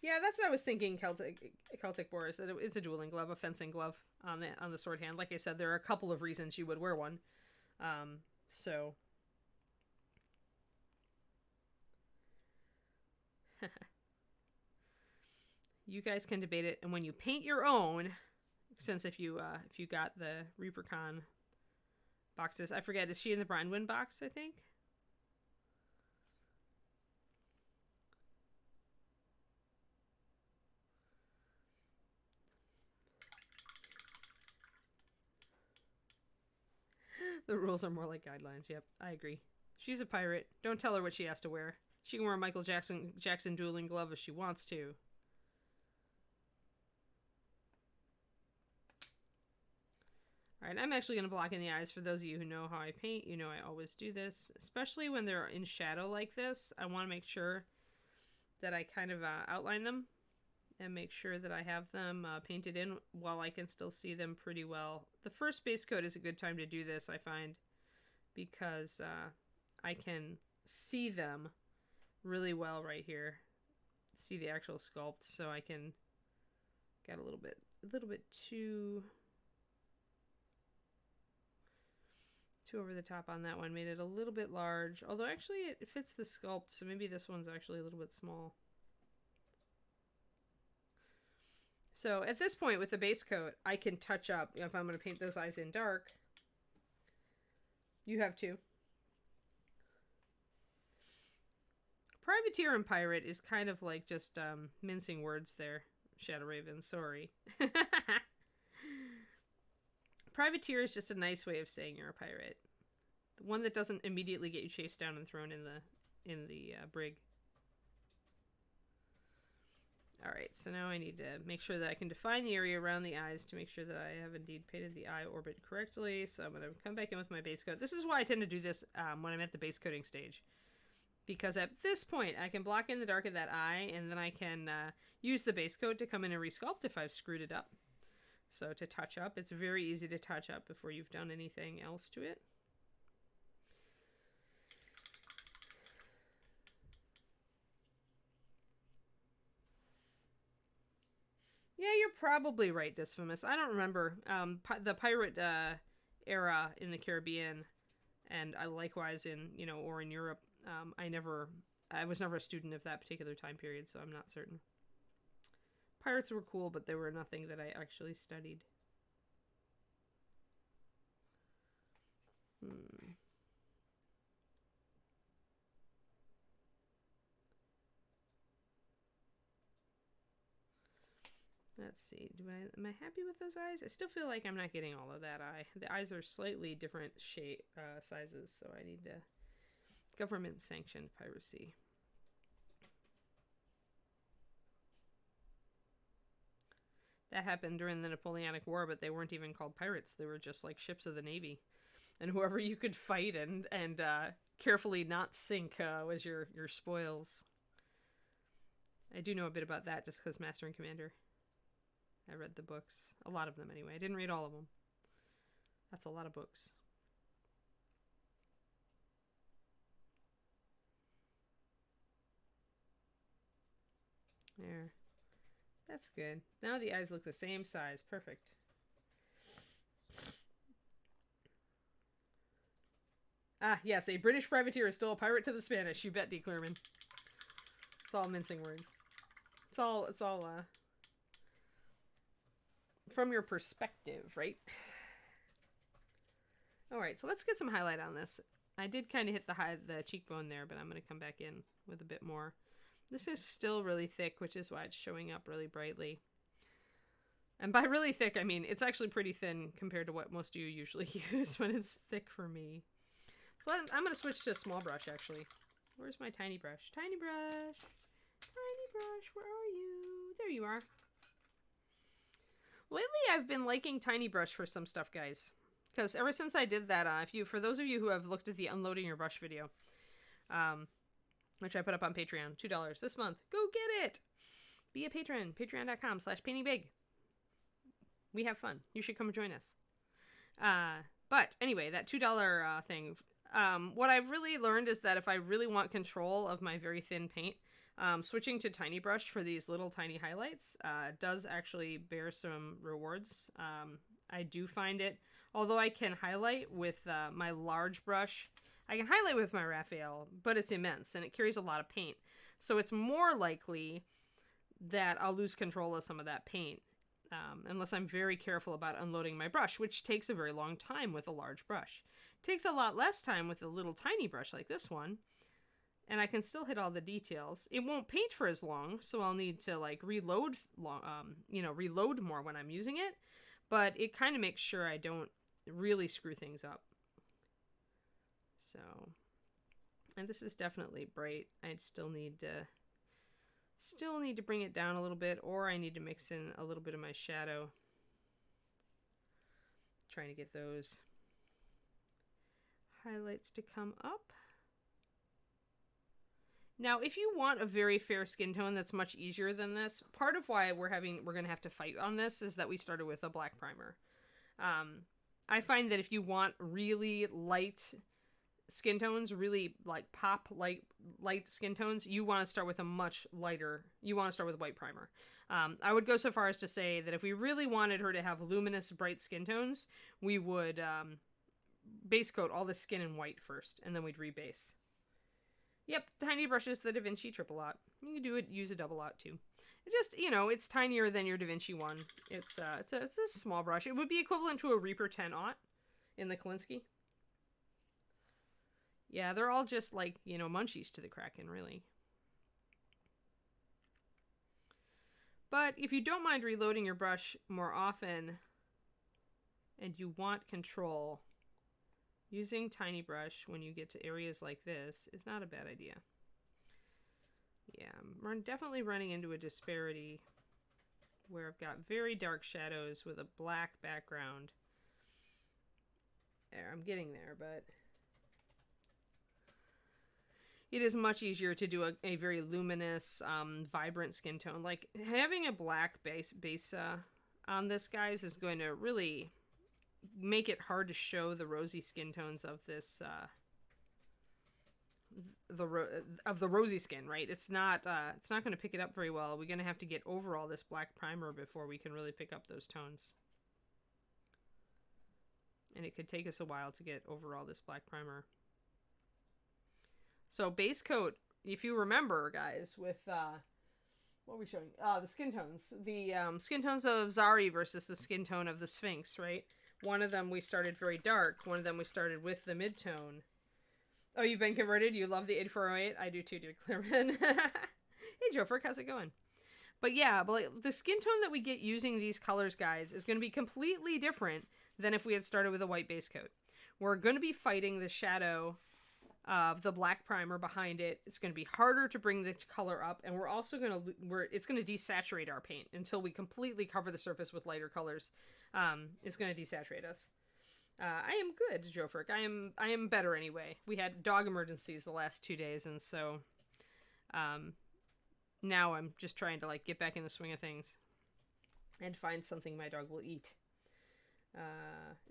Speaker 1: Yeah, that's what I was thinking, Celtic Boris, that it's a dueling glove, a fencing glove on the sword hand. Like I said, there are a couple of reasons you would wear one. So... you guys can debate it, and when you paint your own, since if you got the ReaperCon boxes, I forget, is she in the Brindwin box, I think? The rules are more like guidelines. Yep, I agree. She's a pirate. Don't tell her what she has to wear. She can wear a Michael Jackson dueling glove if she wants to. Alright, I'm actually going to block in the eyes. For those of you who know how I paint, you know I always do this. Especially when they're in shadow like this. I want to make sure that I kind of outline them. And make sure that I have them painted in while I can still see them pretty well. The first base coat is a good time to do this, I find. Because I can see them really well right here. See the actual sculpt, so I can get a little bit too Too over the top on that one. Made it a little bit large. Although actually it fits the sculpt, so maybe this one's actually a little bit small. So at this point with the base coat, I can touch up. If I'm going to paint those eyes in dark, you have to. Privateer and pirate is kind of like just mincing words there. Shadow Raven, sorry. Privateer is just a nice way of saying you're a pirate. The one that doesn't immediately get you chased down and thrown in the brig. Alright, so now I need to make sure that I can define the area around the eyes to make sure that I have indeed painted the eye orbit correctly. So I'm going to come back in with my base coat. This is why I tend to do this when I'm at the base coating stage. Because at this point, I can block in the dark of that eye, and then I can use the base coat to come in and resculpt if I've screwed it up. So to touch up, it's very easy to touch up before you've done anything else to it. Yeah, you're probably right, Dysphamus. I don't remember the pirate era in the Caribbean, and likewise in, or in Europe. I was never a student of that particular time period, so I'm not certain. Pirates were cool, but they were nothing that I actually studied. Let's see. Am I happy with those eyes? I still feel like I'm not getting all of that eye. The eyes are slightly different sizes, so I need to government-sanctioned piracy. That happened during the Napoleonic War, but they weren't even called pirates. They were just like ships of the Navy. And whoever you could fight and carefully not sink was your spoils. I do know a bit about that just because Master and Commander. I read the books. A lot of them anyway. I didn't read all of them. That's a lot of books. There. That's good. Now the eyes look the same size. Perfect. Ah, yes, a British privateer is still a pirate to the Spanish. You bet, D. Clearman. It's all mincing words. It's all from your perspective, right? Alright, so let's get some highlight on this. I did kind of hit the cheekbone there, but I'm going to come back in with a bit more. This is still really thick, which is why it's showing up really brightly. And by really thick, I mean it's actually pretty thin compared to what most of you usually use when it's thick for me. So I'm going to switch to a small brush, actually. Where's my tiny brush? Tiny brush! Tiny brush, where are you? There you are. Lately, I've been liking Tiny Brush for some stuff, guys. Because ever since I did that, for those of you who have looked at the unloading your brush video, which I put up on Patreon, $2 this month, go get it! Be a patron, patreon.com/paintingbig. We have fun. You should come join us. But anyway, that $2 thing, what I've really learned is that if I really want control of my very thin paint, switching to Tiny Brush for these little tiny highlights does actually bear some rewards. I do find it, although I can highlight with my large brush, I can highlight with my Raphael, but it's immense and it carries a lot of paint. So it's more likely that I'll lose control of some of that paint unless I'm very careful about unloading my brush, which takes a very long time with a large brush. It takes a lot less time with a little tiny brush like this one. And I can still hit all the details. It won't paint for as long, so I'll need to like reload reload more when I'm using it. But it kind of makes sure I don't really screw things up. So, and this is definitely bright. I still need to bring it down a little bit, or I need to mix in a little bit of my shadow. Trying to get those highlights to come up. Now, if you want a very fair skin tone that's much easier than this, part of why we're going to have to fight on this is that we started with a black primer. I find that if you want really light skin tones, really like pop light skin tones, you want to start with a much lighter, you want to start with white primer. I would go so far as to say that if we really wanted her to have luminous, bright skin tones, we would base coat all the skin in white first, and then we'd rebase. Yep, tiny brushes, the Da Vinci triple lot. You can use a double lot too. It just, it's tinier than your Da Vinci one. It's a small brush. It would be equivalent to a Reaper 10-aught in the Kolinsky. Yeah, they're all just like, munchies to the Kraken, really. But if you don't mind reloading your brush more often and you want control, using tiny brush when you get to areas like this is not a bad idea. Yeah, I'm definitely running into a disparity where I've got very dark shadows with a black background. There, I'm getting there, but it is much easier to do a very luminous, vibrant skin tone. Like, having a black base on this, guys, is going to really make it hard to show the rosy skin tones of this, of the rosy skin, right? It's not going to pick it up very well. We're going to have to get over all this black primer before we can really pick up those tones. And it could take us a while to get over all this black primer. So base coat, if you remember, guys, with, what are we showing? The skin tones. The skin tones of Zari versus the skin tone of the Sphinx, right? One of them we started very dark. One of them we started with the mid-tone. Oh, you've been converted? You love the 8408? I do too, dear Clearman. Hey, Joe Frick, how's it going? But yeah, the skin tone that we get using these colors, guys, is going to be completely different than if we had started with a white base coat. We're going to be fighting the shadow of the black primer behind it. It's going to be harder to bring the color up, and we're also going to it's going to desaturate our paint until we completely cover the surface with lighter colors. It's going to desaturate us. I am good, Joe Frick. I am better anyway. We had dog emergencies the last 2 days, and so now I'm just trying to get back in the swing of things and find something my dog will eat.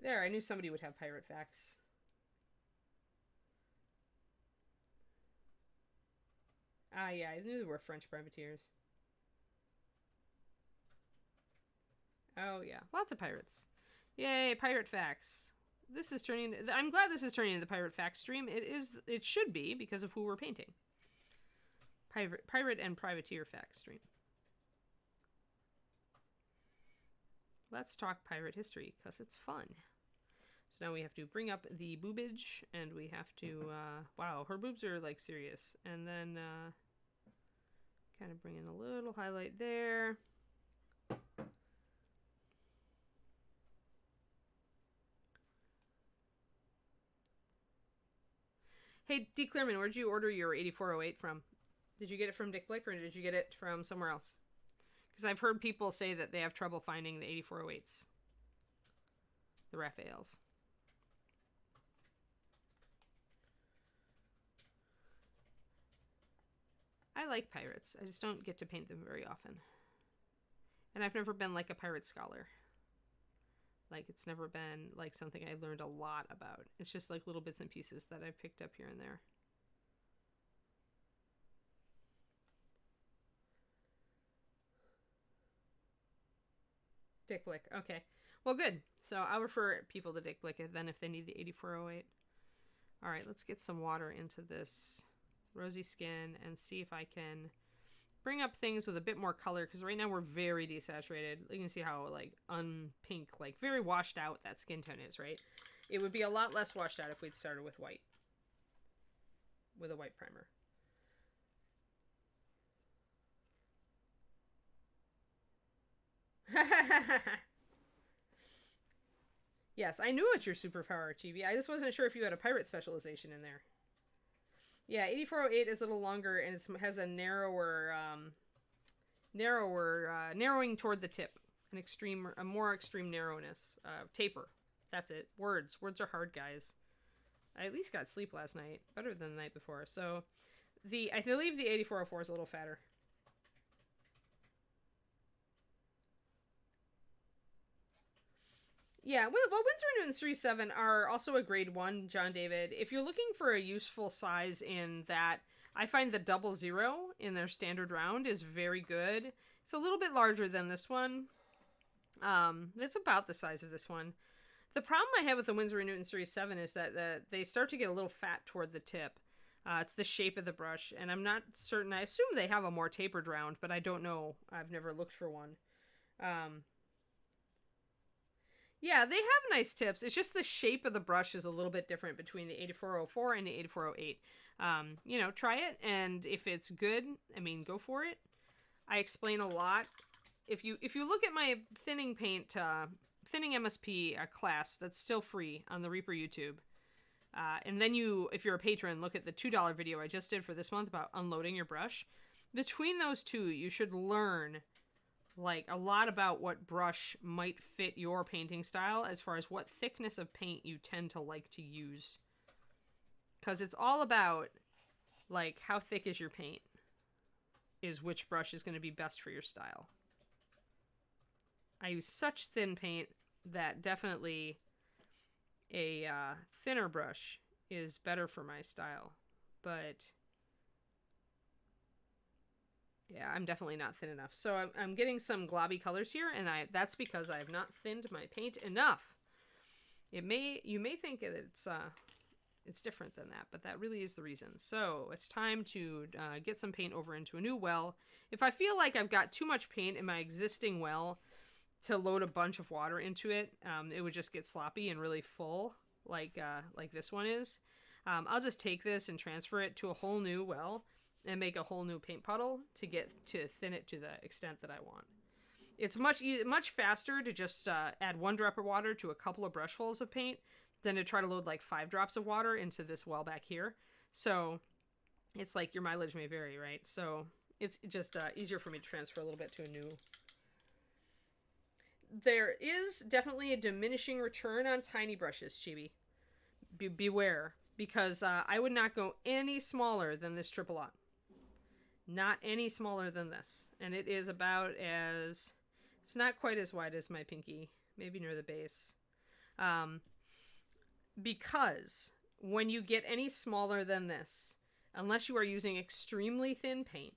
Speaker 1: There, I knew somebody would have pirate facts. Ah, yeah, I knew there were French privateers. Oh, yeah, lots of pirates. Yay, pirate facts. I'm glad this is turning into the pirate facts stream. It should be because of who we're painting. Pirate and privateer facts stream. Let's talk pirate history, because it's fun. So now we have to bring up the boobage, and we have to, wow, her boobs are, serious. And then, kind of bring in a little highlight there. Hey, D. Clearman, where'd you order your 8408 from? Did you get it from Dick Blick, or did you get it from somewhere else? Because I've heard people say that they have trouble finding the 8408s. The Raphaels. I like pirates. I just don't get to paint them very often. And I've never been a pirate scholar. It's never been something I learned a lot about. It's just little bits and pieces that I've picked up here and there. Dick Blick. Okay. Well, good. So I'll refer people to Dick Blick then if they need the 8408. All right, let's get some water into this rosy skin and see if I can bring up things with a bit more color, because right now we're very desaturated. You can see how unpink, very washed out that skin tone is, right? It would be a lot less washed out if we'd started with white, with a white primer. Yes, I knew it's your superpower, Chibi. I just wasn't sure if you had a pirate specialization in there. Yeah, 8408 is a little longer, and it has a narrowing toward the tip. A more extreme narrowness. Taper. That's it. Words are hard, guys. I at least got sleep last night. Better than the night before. So, I believe the 8404 is a little fatter. Yeah, well, Winsor & Newton's 3.7 are also a grade 1, John David. If you're looking for a useful size in that, I find the 00 in their standard round is very good. It's a little bit larger than this one. It's about the size of this one. The problem I have with the Winsor & Newton Series 7 is that they start to get a little fat toward the tip. It's the shape of the brush, and I'm not certain. I assume they have a more tapered round, but I don't know. I've never looked for one. Yeah, they have nice tips. It's just the shape of the brush is a little bit different between the 8404 and the 8408. Try it, and if it's good, I mean, go for it. I explain a lot. If you look at my thinning paint, thinning MSP class, that's still free on the Reaper YouTube. And then if you're a patron, look at the $2 video I just did for this month about unloading your brush. Between those two, you should learn like a lot about what brush might fit your painting style as far as what thickness of paint you tend to like to use. Because it's all about like how thick is your paint is which brush is going to be best for your style. I use such thin paint that definitely a thinner brush is better for my style. But yeah, I'm definitely not thin enough. So I'm getting some globby colors here, and that's because I have not thinned my paint enough. You may think that it's different than that, but that really is the reason. So it's time to get some paint over into a new well. If I feel like I've got too much paint in my existing well to load a bunch of water into it, it would just get sloppy and really full, like this one is. I'll just take this and transfer it to a whole new well and make a whole new paint puddle to get to thin it to the extent that I want. It's much faster to just add 1 drop of water to a couple of brushfuls of paint than to try to load like 5 drops of water into this well back here. So it's like your mileage may vary, right? So it's just easier for me to transfer a little bit to a new. There is definitely a diminishing return on tiny brushes, Chibi. Beware, because I would not go any smaller than this triple aught. Not any smaller than this. And it is about as... It's not quite as wide as my pinky. Maybe near the base. Because when you get any smaller than this, unless you are using extremely thin paint,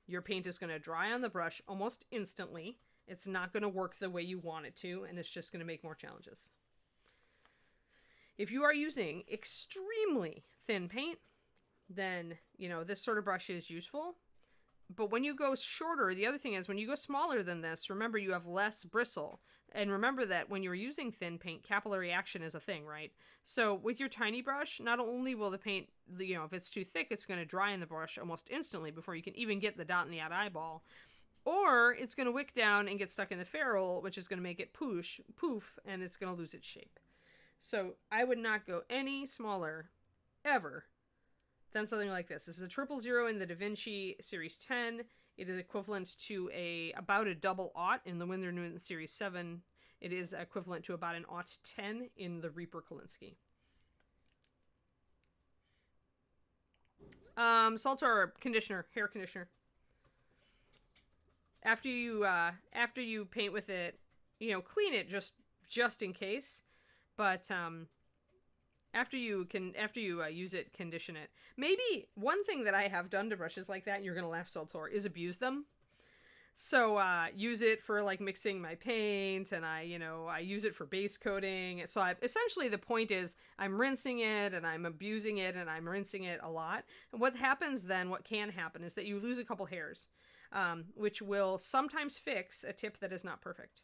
Speaker 1: your paint is going to dry on the brush almost instantly. It's not going to work the way you want it to, and it's just going to make more challenges. If you are using extremely thin paint, then, this sort of brush is useful. But when you go shorter, the other thing is when you go smaller than this, remember you have less bristle. And remember that when you're using thin paint, capillary action is a thing, right? So with your tiny brush, not only will the paint, if it's too thick, it's going to dry in the brush almost instantly before you can even get the dot in the eyeball. Or it's going to wick down and get stuck in the ferrule, which is going to make it poof, and it's going to lose its shape. So I would not go any smaller, ever, than something like this. This is a 000 in the Da Vinci Series 10. It is equivalent to about a double aught in the Winsor & Newton Series 7. It is equivalent to about an aught 10 in the Reaper Kolinsky. Salt or conditioner, hair conditioner. After you paint with it, clean it just in case. But after you use it, condition it. Maybe one thing that I have done to brushes like that, and you're gonna laugh, Soltor, is abuse them. So use it for like mixing my paint, and I use it for base coating. So essentially the point is I'm rinsing it and I'm abusing it and I'm rinsing it a lot. And what can happen is that you lose a couple hairs, which will sometimes fix a tip that is not perfect.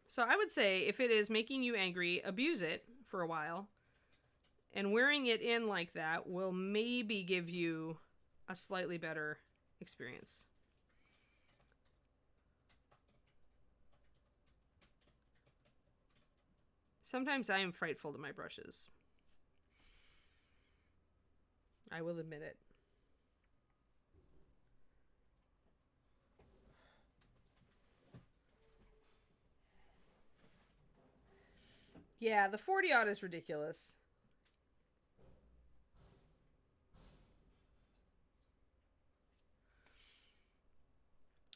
Speaker 1: So I would say if it is making you angry, abuse it for a while. And wearing it in like that will maybe give you a slightly better experience. Sometimes I am frightful to my brushes. I will admit it. Yeah, the 40-aught is ridiculous.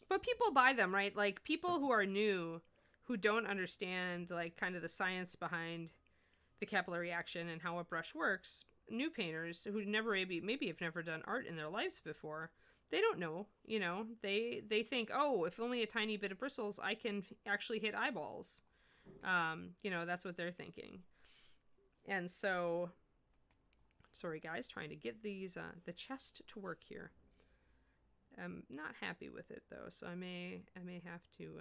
Speaker 1: But people buy them, right? Like, people who are new, who don't understand, like, kind of the science behind the capillary action and how a brush works, new painters who maybe have never done art in their lives before, they don't know, you know, they think, oh, if only a tiny bit of bristles, I can actually hit eyeballs. You know, that's what they're thinking. And so, sorry guys, trying to get these, the chest to work here. I'm not happy with it though, so I may have to,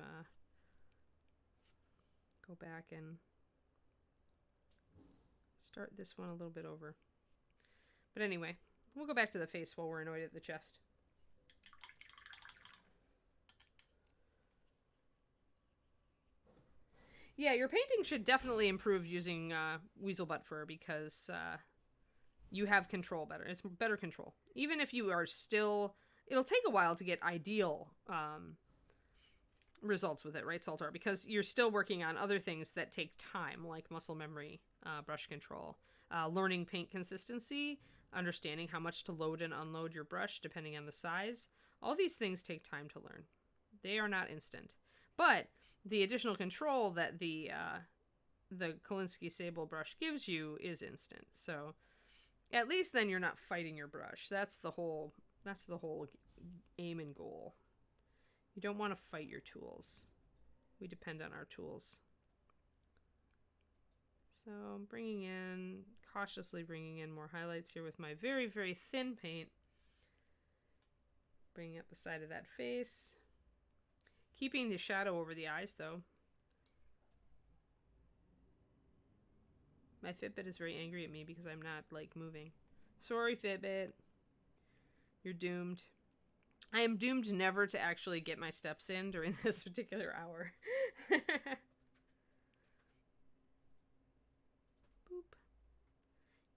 Speaker 1: go back and start this one a little bit over. But anyway, we'll go back to the face while we're annoyed at the chest. Yeah, your painting should definitely improve using weasel butt fur because you have control better. It's better control. Even if you are still... It'll take a while to get ideal results with it, right, Saltar? Because you're still working on other things that take time, like muscle memory, brush control, learning paint consistency, understanding how much to load and unload your brush depending on the size. All these things take time to learn. They are not instant. But the additional control that the Kolinsky Sable brush gives you is instant. So at least then you're not fighting your brush. That's the whole aim and goal. You don't want to fight your tools. We depend on our tools. So I'm cautiously bringing in more highlights here with my very, very thin paint. Bringing up the side of that face. Keeping the shadow over the eyes, though. My Fitbit is very angry at me because I'm not, like, moving. Sorry, Fitbit. You're doomed. I am doomed never to actually get my steps in during this particular hour. Boop.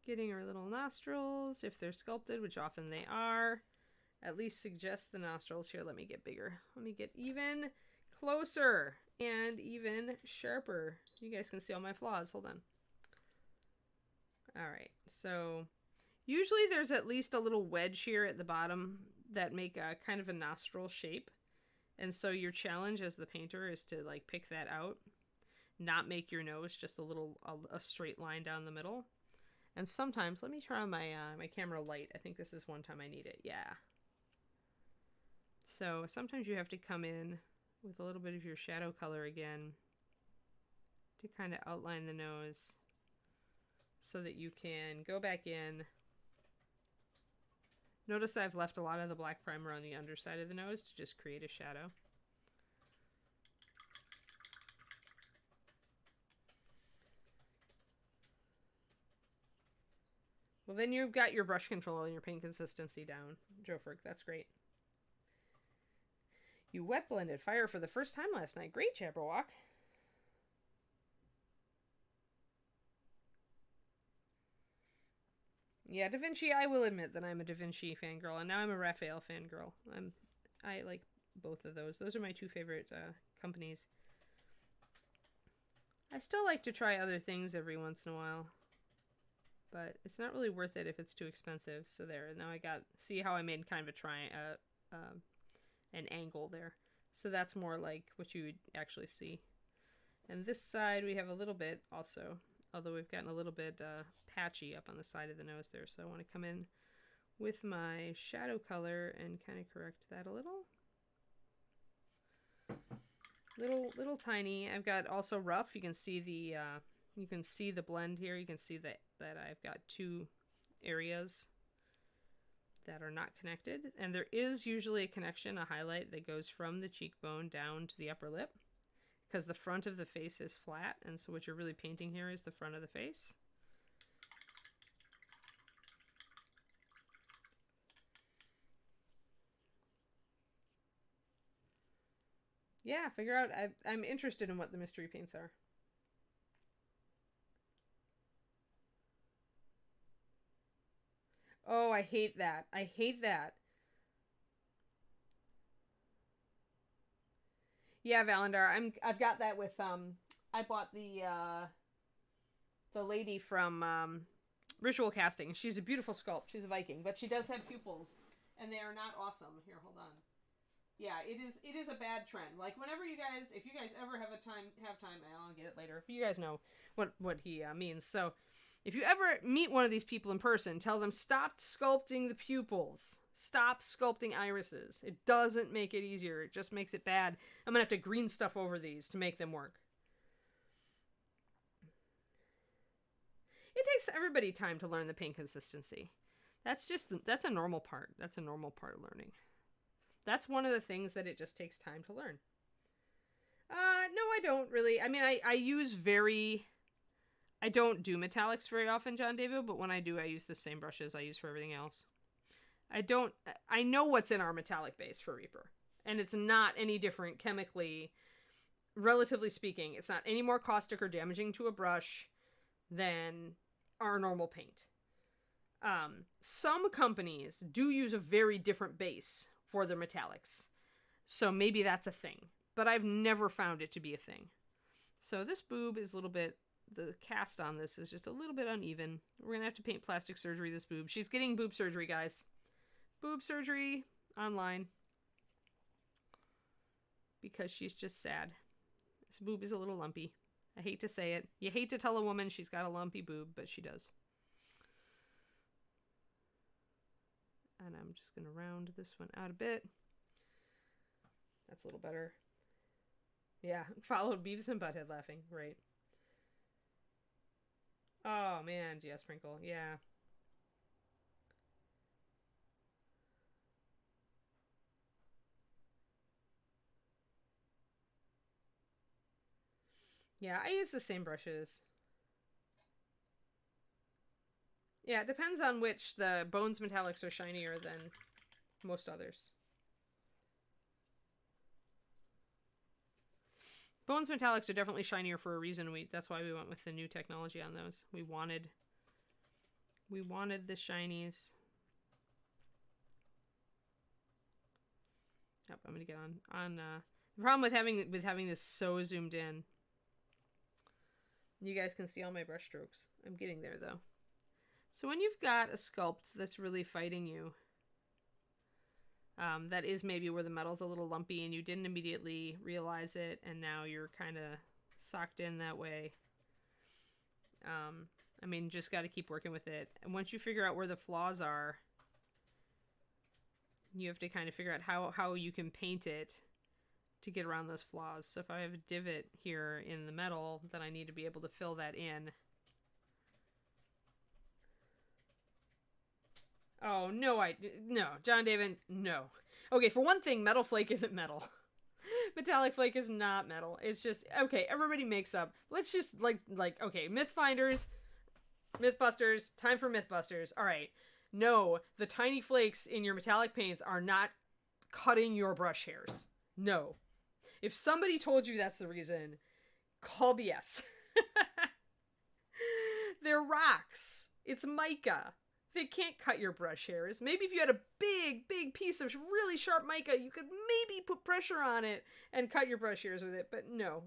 Speaker 1: Getting our little nostrils, if they're sculpted, which often they are. At least suggest the nostrils. Here, let me get bigger. Let me get even closer and even sharper. You guys can see all my flaws. Hold on. Alright, so usually there's at least a little wedge here at the bottom that make a kind of a nostril shape. And so your challenge as the painter is to like pick that out. Not make your nose just a straight line down the middle. And sometimes, let me try on my camera light. I think this is one time I need it. Yeah. So sometimes you have to come in with a little bit of your shadow color again to kind of outline the nose so that you can go back in. Notice I've left a lot of the black primer on the underside of the nose to just create a shadow. Well, then you've got your brush control and your paint consistency down, Jofrick. That's great. You wet blended fire for the first time last night. Great, Jabberwock. Yeah, Da Vinci, I will admit that I'm a Da Vinci fangirl, and now I'm a Raphael fangirl. I like both of those. Those are my two favorite companies. I still like to try other things every once in a while, but it's not really worth it if it's too expensive. So there, now see how I made kind of an angle there. So that's more like what you would actually see. And this side we have a little bit also, although we've gotten a little bit patchy up on the side of the nose there. So I want to come in with my shadow color and kind of correct that a little. Little tiny. I've got also rough. You can see the blend here. You can see that I've got two areas that are not connected, and there is usually a connection, a highlight that goes from the cheekbone down to the upper lip, because the front of the face is flat, and so what you're really painting here is the front of the face. Yeah, figure out. I'm interested in what the mystery paints are. Oh, I hate that. I hate that. Yeah, Valandar. I've got that with I bought the lady from Ritual Casting. She's a beautiful sculpt. She's a Viking, but she does have pupils, and they are not awesome. Here, hold on. Yeah, it is a bad trend. Like whenever if you guys ever have time, I'll get it later. You guys know what he means. So, If you ever meet one of these people in person, tell them stop sculpting the pupils. Stop sculpting irises. It doesn't make it easier. It just makes it bad. I'm going to have to green stuff over these to make them work. It takes everybody time to learn the paint consistency. That's a normal part. That's a normal part of learning. That's one of the things that it just takes time to learn. No, I don't really. I mean, I don't do metallics very often, John David, but when I do, I use the same brushes I use for everything else. I know what's in our metallic base for Reaper, and it's not any different chemically, relatively speaking. It's not any more caustic or damaging to a brush than our normal paint. Some companies do use a very different base for their metallics, so maybe that's a thing, but I've never found it to be a thing. So this boob is a little bit, the cast on this is just a little bit uneven. We're gonna have to paint plastic surgery this boob. She's getting boob surgery, guys. Boob surgery online. Because she's just sad. This boob is a little lumpy. I hate to say it. You hate to tell a woman she's got a lumpy boob, but she does. And I'm just gonna round this one out a bit. That's a little better. Yeah, followed Beavis and Butthead laughing. Right. Oh, man. Yeah, sprinkle. Yeah. Yeah, I use the same brushes. Yeah, it depends on which. The Bones metallics are shinier than most others. Bones metallics are definitely shinier for a reason. That's why we went with the new technology on those. We wanted the shinies. Yep, I'm gonna get on. The problem with having this so zoomed in, you guys can see all my brush strokes. I'm getting there though. So when you've got a sculpt that's really fighting you, that is maybe where the metal's a little lumpy and you didn't immediately realize it, and now you're kind of socked in that way. I mean, just got to keep working with it. And once you figure out where the flaws are, you have to kind of figure out how you can paint it to get around those flaws. So if I have a divot here in the metal, then I need to be able to fill that in. Oh, no, John David, no. Okay, for one thing, metal flake isn't metal. Metallic flake is not metal. It's just, okay, everybody makes up. Let's just, okay, Mythbusters, time for Mythbusters. All right. No, the tiny flakes in your metallic paints are not cutting your brush hairs. No. If somebody told you that's the reason, call BS. They're rocks. It's mica. They can't cut your brush hairs. Maybe if you had a big piece of really sharp mica, you could maybe put pressure on it and cut your brush hairs with it. But no.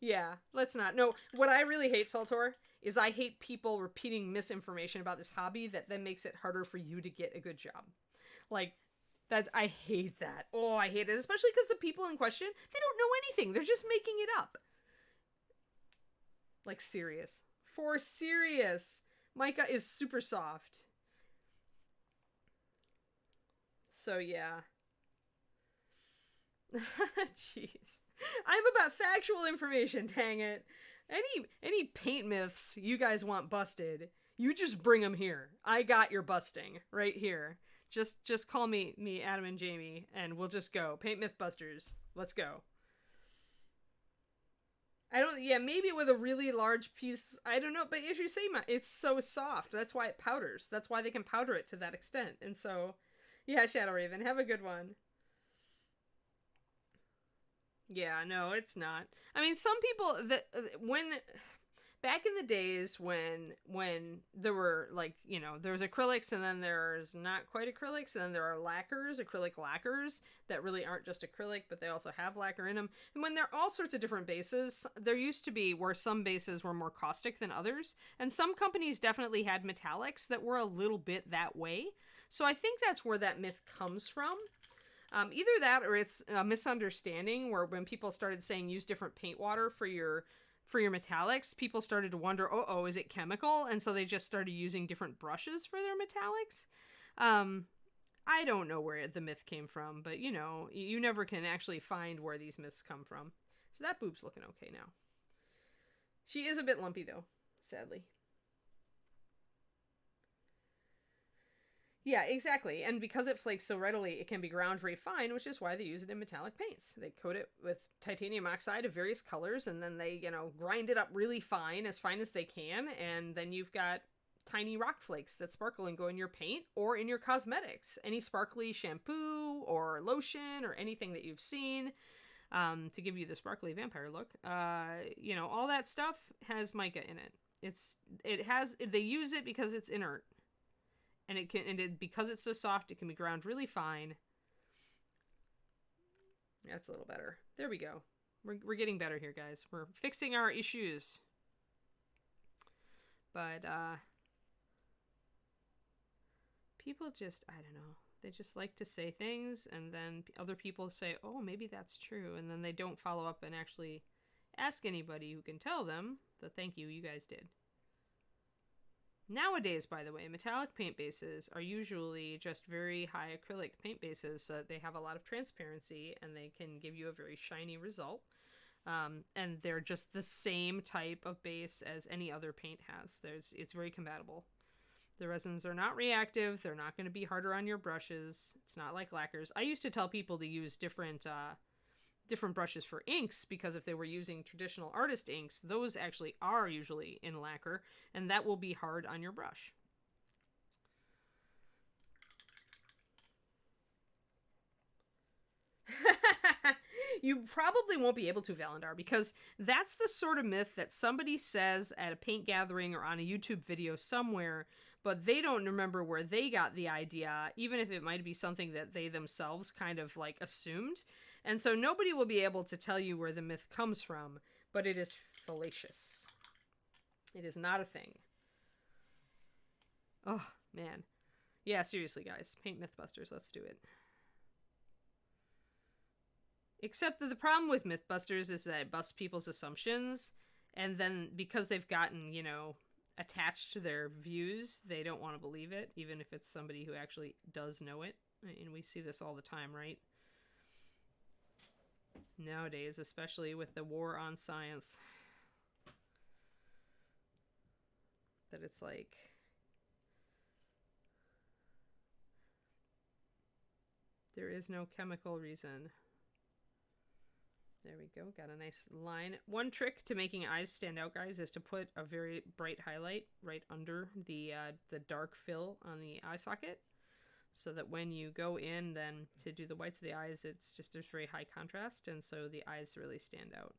Speaker 1: Yeah, let's not. No, what I really hate, Saltor, is I hate people repeating misinformation about this hobby that then makes it harder for you to get a good job. I hate that. Oh, I hate it. Especially because the people in question, they don't know anything. They're just making it up. Serious. For serious. Mica is super soft. So, yeah. Jeez. I'm about factual information, dang it. Any paint myths you guys want busted, you just bring them here. I got your busting right here. Just call me Adam and Jamie, and we'll just go. Paint Mythbusters. Let's go. Maybe with a really large piece, I don't know, but as you say, it's so soft. That's why it powders. That's why they can powder it to that extent. And so, yeah, Shadow Raven, have a good one. Yeah, no, it's not. I mean, some people back in the days when there were there was acrylics, and then there's not quite acrylics, and then there are acrylic lacquers that really aren't just acrylic, but they also have lacquer in them. And when there are all sorts of different bases, there used to be where some bases were more caustic than others, and some companies definitely had metallics that were a little bit that way. So I think that's where that myth comes from. Either that or it's a misunderstanding where when people started saying use different paint water for your for your metallics, people started to wonder, oh, is it chemical? And so they just started using different brushes for their metallics. I don't know where the myth came from, but you know, you never can actually find where these myths come from. So that boob's looking okay now. She is a bit lumpy though, sadly. Yeah, exactly. And because it flakes so readily, it can be ground very fine, which is why they use it in metallic paints. They coat it with titanium oxide of various colors, and then they, you know, grind it up really fine as they can, and then you've got tiny rock flakes that sparkle and go in your paint or in your cosmetics. Any sparkly shampoo or lotion or anything that you've seen to give you the sparkly vampire look. You know, all that stuff has mica in it. They use it because it's inert. And because it's so soft, it can be ground really fine. That's a little better. There we go. We're getting better here, guys. We're fixing our issues. But, people just, I don't know. They just like to say things, and then other people say, oh, maybe that's true. And then they don't follow up and actually ask anybody who can tell them that, thank you, you guys did. Nowadays, by the way, metallic paint bases are usually just very high acrylic paint bases, so that they have a lot of transparency and they can give you a very shiny result. And they're just the same type of base as any other paint has. It's very compatible. The resins are not reactive. They're not going to be harder on your brushes. It's not like lacquers. I used to tell people to use different brushes for inks, because if they were using traditional artist inks, those actually are usually in lacquer, and that will be hard on your brush. You probably won't be able to, Valendar, because that's the sort of myth that somebody says at a paint gathering or on a YouTube video somewhere, but they don't remember where they got the idea, even if it might be something that they themselves kind of like assumed. And so nobody will be able to tell you where the myth comes from, but it is fallacious. It is not a thing. Oh, man. Yeah, seriously, guys. Paint Mythbusters. Let's do it. Except that the problem with Mythbusters is that it busts people's assumptions, and then because they've gotten, you know, attached to their views, they don't want to believe it, even if it's somebody who actually does know it. And we see this all the time, right? Nowadays, especially with the war on science, that it's like, there is no chemical reason. There we go. Got a nice line. One trick to making eyes stand out, guys, is to put a very bright highlight right under the dark fill on the eye socket, so that when you go in then to do the whites of the eyes, it's just, there's very high contrast, and so the eyes really stand out.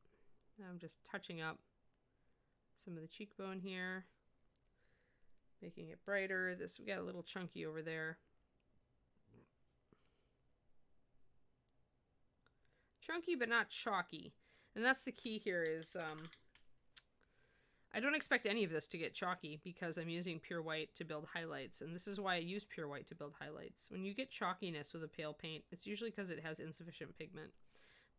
Speaker 1: I'm just touching up some of the cheekbone here, making it brighter. We got a little chunky over there. Chunky, but not chalky. And that's the key here is, I don't expect any of this to get chalky because I'm using pure white to build highlights. And this is why I use pure white to build highlights. When you get chalkiness with a pale paint, it's usually because it has insufficient pigment.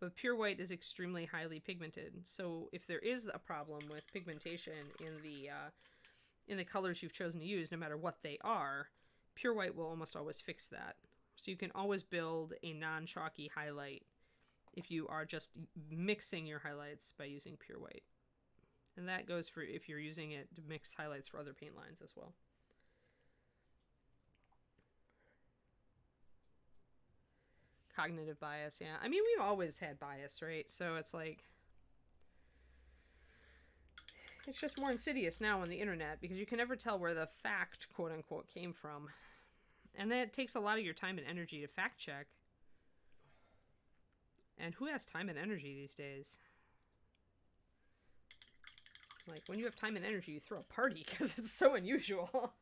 Speaker 1: But pure white is extremely highly pigmented. So if there is a problem with pigmentation in the colors you've chosen to use, no matter what they are, pure white will almost always fix that. So you can always build a non-chalky highlight if you are just mixing your highlights by using pure white. And that goes for if you're using it to mix highlights for other paint lines as well. Cognitive bias, yeah. I mean, we've always had bias, right? So it's like, it's just more insidious now on the internet because you can never tell where the fact, quote unquote, came from. And then it takes a lot of your time and energy to fact check. And who has time and energy these days? Like, when you have time and energy, you throw a party because it's so unusual.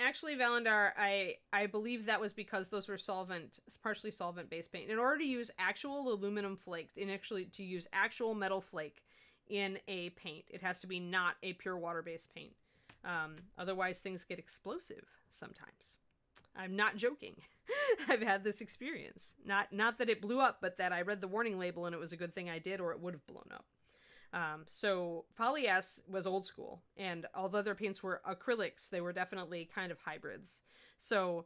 Speaker 1: Actually, Valendar, I believe that was because those were partially solvent-based paint. In order to use actual aluminum flake, and actually to use actual metal flake in a paint. It has to be not a pure water-based paint. Otherwise, things get explosive sometimes. I'm not joking. I've had this experience. Not that it blew up, but that I read the warning label and it was a good thing I did, or it would have blown up. So Poly S was old school, and although their paints were acrylics, they were definitely kind of hybrids. So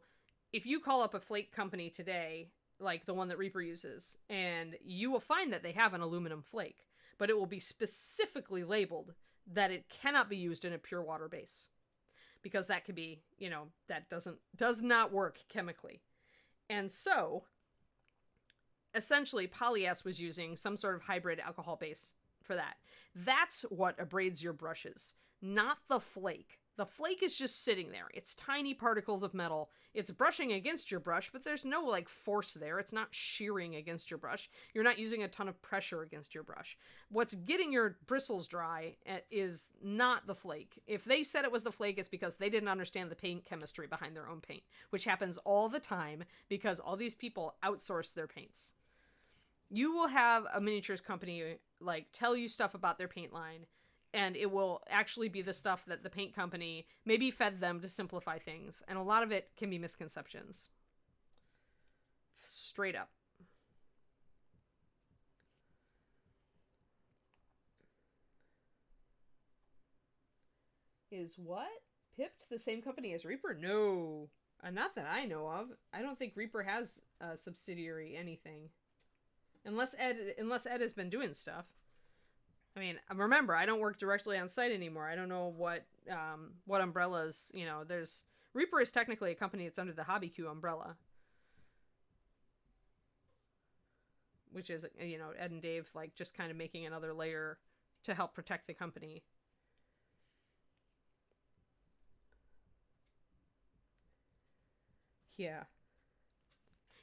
Speaker 1: if you call up a flake company today, like the one that Reaper uses, and you will find that they have an aluminum flake, but it will be specifically labeled that it cannot be used in a pure water base, because that could be, that does not work chemically. And so essentially Poly S was using some sort of hybrid alcohol base for that. That's what abrades your brushes, not the flake. The flake is just sitting there. It's tiny particles of metal. It's brushing against your brush, but there's no like force there. It's not shearing against your brush. You're not using a ton of pressure against your brush. What's getting your bristles dry is not the flake. If they said it was the flake, it's because they didn't understand the paint chemistry behind their own paint, which happens all the time because all these people outsource their paints. You will have a miniatures company like tell you stuff about their paint line, and it will actually be the stuff that the paint company maybe fed them to simplify things. And a lot of it can be misconceptions. Straight up. Is what? Pipped the same company as Reaper? No. Not that I know of. I don't think Reaper has a subsidiary anything. Unless Ed has been doing stuff. I mean, remember, I don't work directly on site anymore. I don't know what umbrellas, there's... Reaper is technically a company that's under the HobbyQ umbrella. Which is, Ed and Dave, like, just kind of making another layer to help protect the company. Yeah.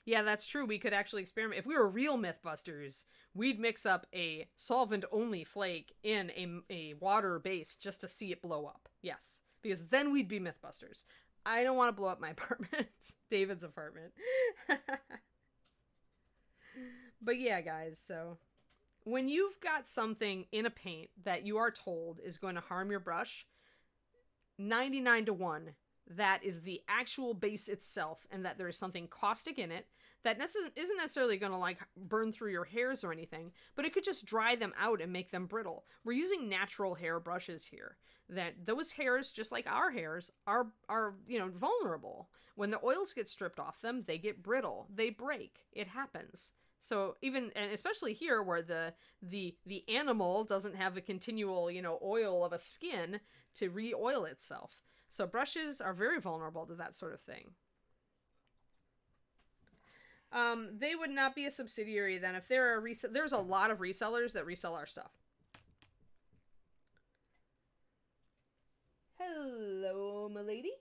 Speaker 1: Yeah, that's true. We could actually experiment. If we were real Mythbusters, we'd mix up a solvent-only flake in a water base just to see it blow up. Yes, because then we'd be Mythbusters. I don't want to blow up my apartment. It's David's apartment. But yeah, guys, so when you've got something in a paint that you are told is going to harm your brush, 99 to 1, that is the actual base itself, and that there is something caustic in it that isn't necessarily going to like burn through your hairs or anything, but it could just dry them out and make them brittle. We're using natural hair brushes here. That those hairs, just like our hairs, are vulnerable. When the oils get stripped off them, they get brittle. They break. It happens. So even, and especially here where the animal doesn't have a continual, oil of a skin to re-oil itself. So brushes are very vulnerable to that sort of thing. They would not be a subsidiary then if there are there's a lot of resellers that resell our stuff. Hello, milady.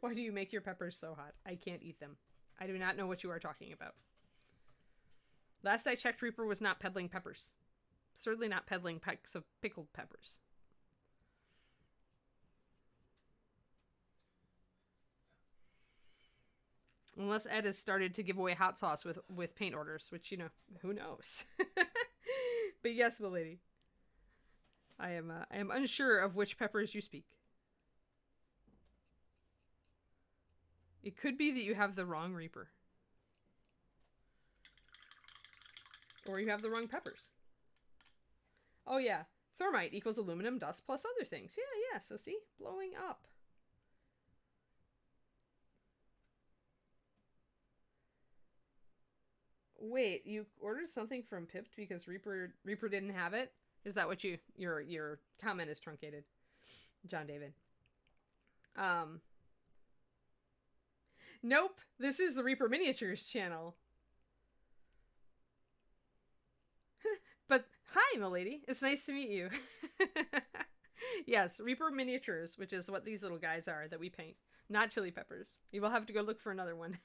Speaker 1: Why do you make your peppers so hot? I can't eat them. I do not know what you are talking about. Last I checked, Reaper was not peddling peppers. Certainly not peddling packs of pickled peppers. Unless Ed has started to give away hot sauce with paint orders, which, who knows? But yes, milady. I am unsure of which peppers you speak. It could be that you have the wrong Reaper. Or you have the wrong peppers. Oh yeah, thermite equals aluminum dust plus other things. Yeah, so see? Blowing up. Wait, you ordered something from Pipped because Reaper didn't have it? Is that what your comment is truncated? John David. Nope, this is the Reaper Miniatures channel. But hi, milady. It's nice to meet you. Yes, Reaper Miniatures, which is what these little guys are that we paint. Not chili peppers. You will have to go look for another one.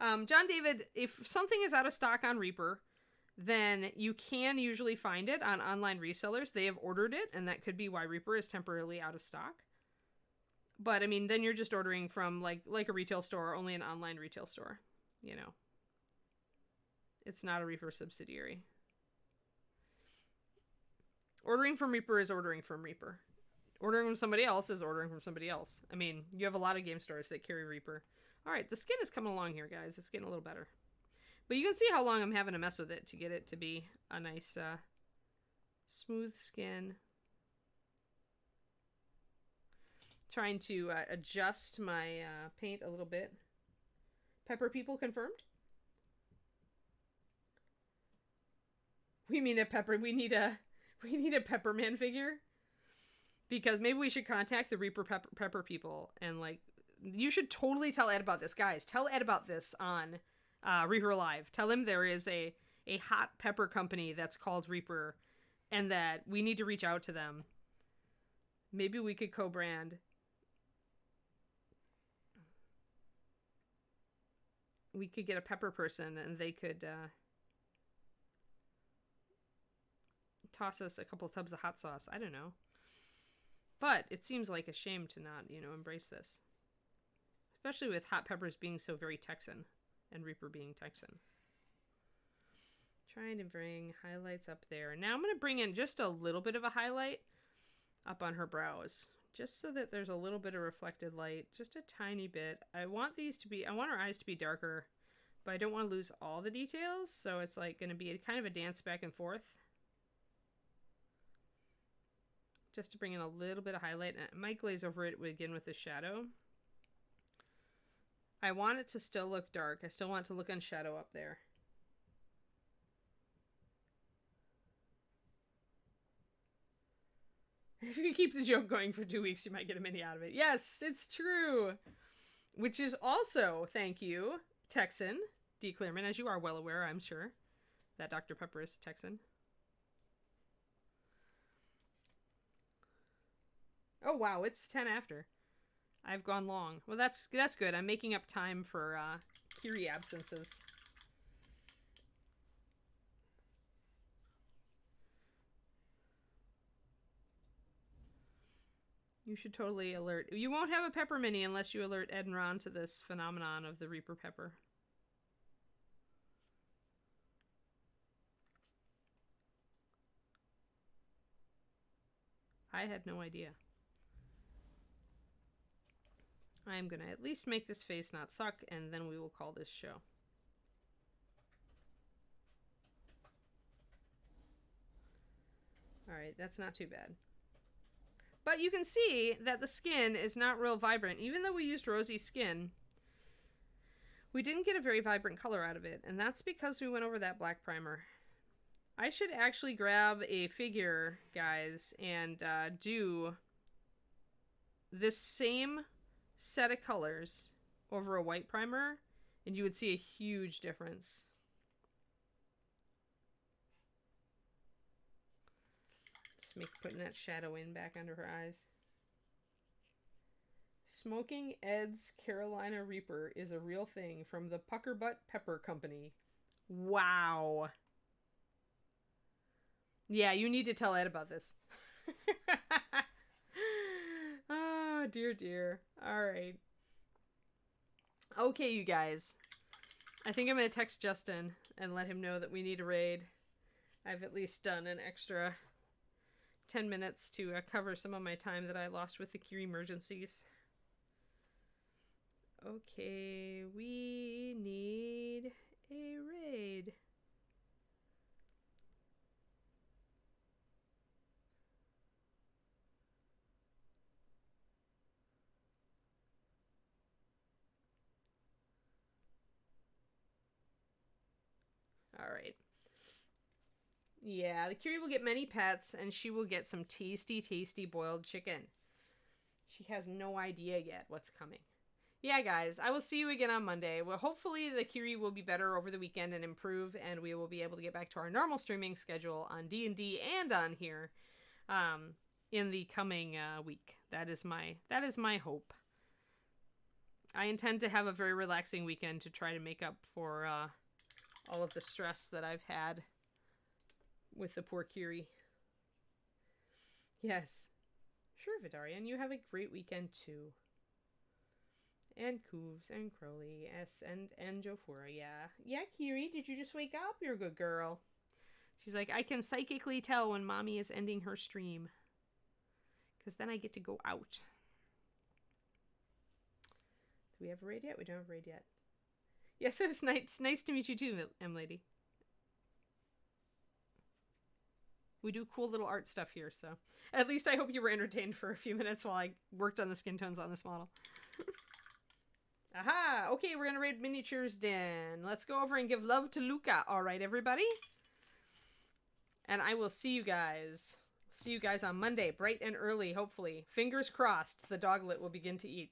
Speaker 1: John David, if something is out of stock on Reaper, then you can usually find it on online resellers. They have ordered it, and that could be why Reaper is temporarily out of stock. But I mean, then you're just ordering from like a retail store, only an online retail store, you know. It's not a Reaper subsidiary. Ordering from Reaper is ordering from Reaper. Ordering from somebody else is ordering from somebody else. I mean, you have a lot of game stores that carry Reaper. All right, the skin is coming along here, guys. It's getting a little better. But you can see how long I'm having to mess with it to get it to be a nice, smooth skin. Trying to adjust my paint a little bit. Pepper people confirmed? We need a Pepperman figure. Because maybe we should contact the Reaper Pepper people and, like, you should totally tell Ed about this, guys. Tell Ed about this on Reaper Live. Tell him there is a hot pepper company that's called Reaper and that we need to reach out to them. Maybe we could co-brand. We could get a pepper person and they could toss us a couple tubs of hot sauce. I don't know. But it seems like a shame to not, embrace this. Especially with hot peppers being so very Texan and Reaper being Texan. Trying to bring highlights up there. Now I'm going to bring in just a little bit of a highlight up on her brows. Just so that there's a little bit of reflected light. Just a tiny bit. I want her eyes to be darker. But I don't want to lose all the details. So it's like going to be kind of a dance back and forth. Just to bring in a little bit of highlight. And I might glaze over it again with the shadow. I want it to still look dark. I still want it to look on shadow up there. If you keep the joke going for 2 weeks, you might get a mini out of it. Yes, it's true. Which is also, thank you, Texan D. Clearman, as you are well aware, I'm sure, that Dr. Pepper is Texan. Oh, wow, it's 10 after. I've gone long. Well, that's good. I'm making up time for Kiri absences. You should totally alert. You won't have a Pepper Mini unless you alert Ed and Ron to this phenomenon of the Reaper Pepper. I had no idea. I'm going to at least make this face not suck, and then we will call this show. Alright, that's not too bad. But you can see that the skin is not real vibrant. Even though we used rosy skin, we didn't get a very vibrant color out of it, and that's because we went over that black primer. I should actually grab a figure, guys, and do this same set of colors over a white primer, and you would see a huge difference. Just putting that shadow in back under her eyes. Smoking Ed's Carolina Reaper is a real thing from the Puckerbutt Pepper Company. Wow. Yeah, you need to tell Ed about this. Oh, dear, dear. All right. Okay, you guys. I think I'm going to text Justin and let him know that we need a raid. I've at least done an extra 10 minutes to cover some of my time that I lost with the Kiri emergencies. Okay, we need a raid. Alright. Yeah, the Kiri will get many pets, and she will get some tasty, tasty boiled chicken. She has no idea yet what's coming. Yeah, guys, I will see you again on Monday. Well, hopefully the Kiri will be better over the weekend and improve, and we will be able to get back to our normal streaming schedule on D&D and on here in the coming week. That is my hope. I intend to have a very relaxing weekend to try to make up for all of the stress that I've had with the poor Kiri. Yes. Sure, Vidarian, you have a great weekend too. And Cooves and Crowley, yes, and Jofura, yeah. Yeah, Kiri, did you just wake up? You're a good girl. She's like, I can psychically tell when mommy is ending her stream. Because then I get to go out. Do we have a raid yet? We don't have a raid yet. Yes, it's nice to meet you too, M-Lady. We do cool little art stuff here, so... At least I hope you were entertained for a few minutes while I worked on the skin tones on this model. Aha! Okay, we're gonna raid Miniatures Den. Let's go over and give love to Luca. Alright, everybody? And I will see you guys. See you guys on Monday, bright and early, hopefully. Fingers crossed, the doglet will begin to eat.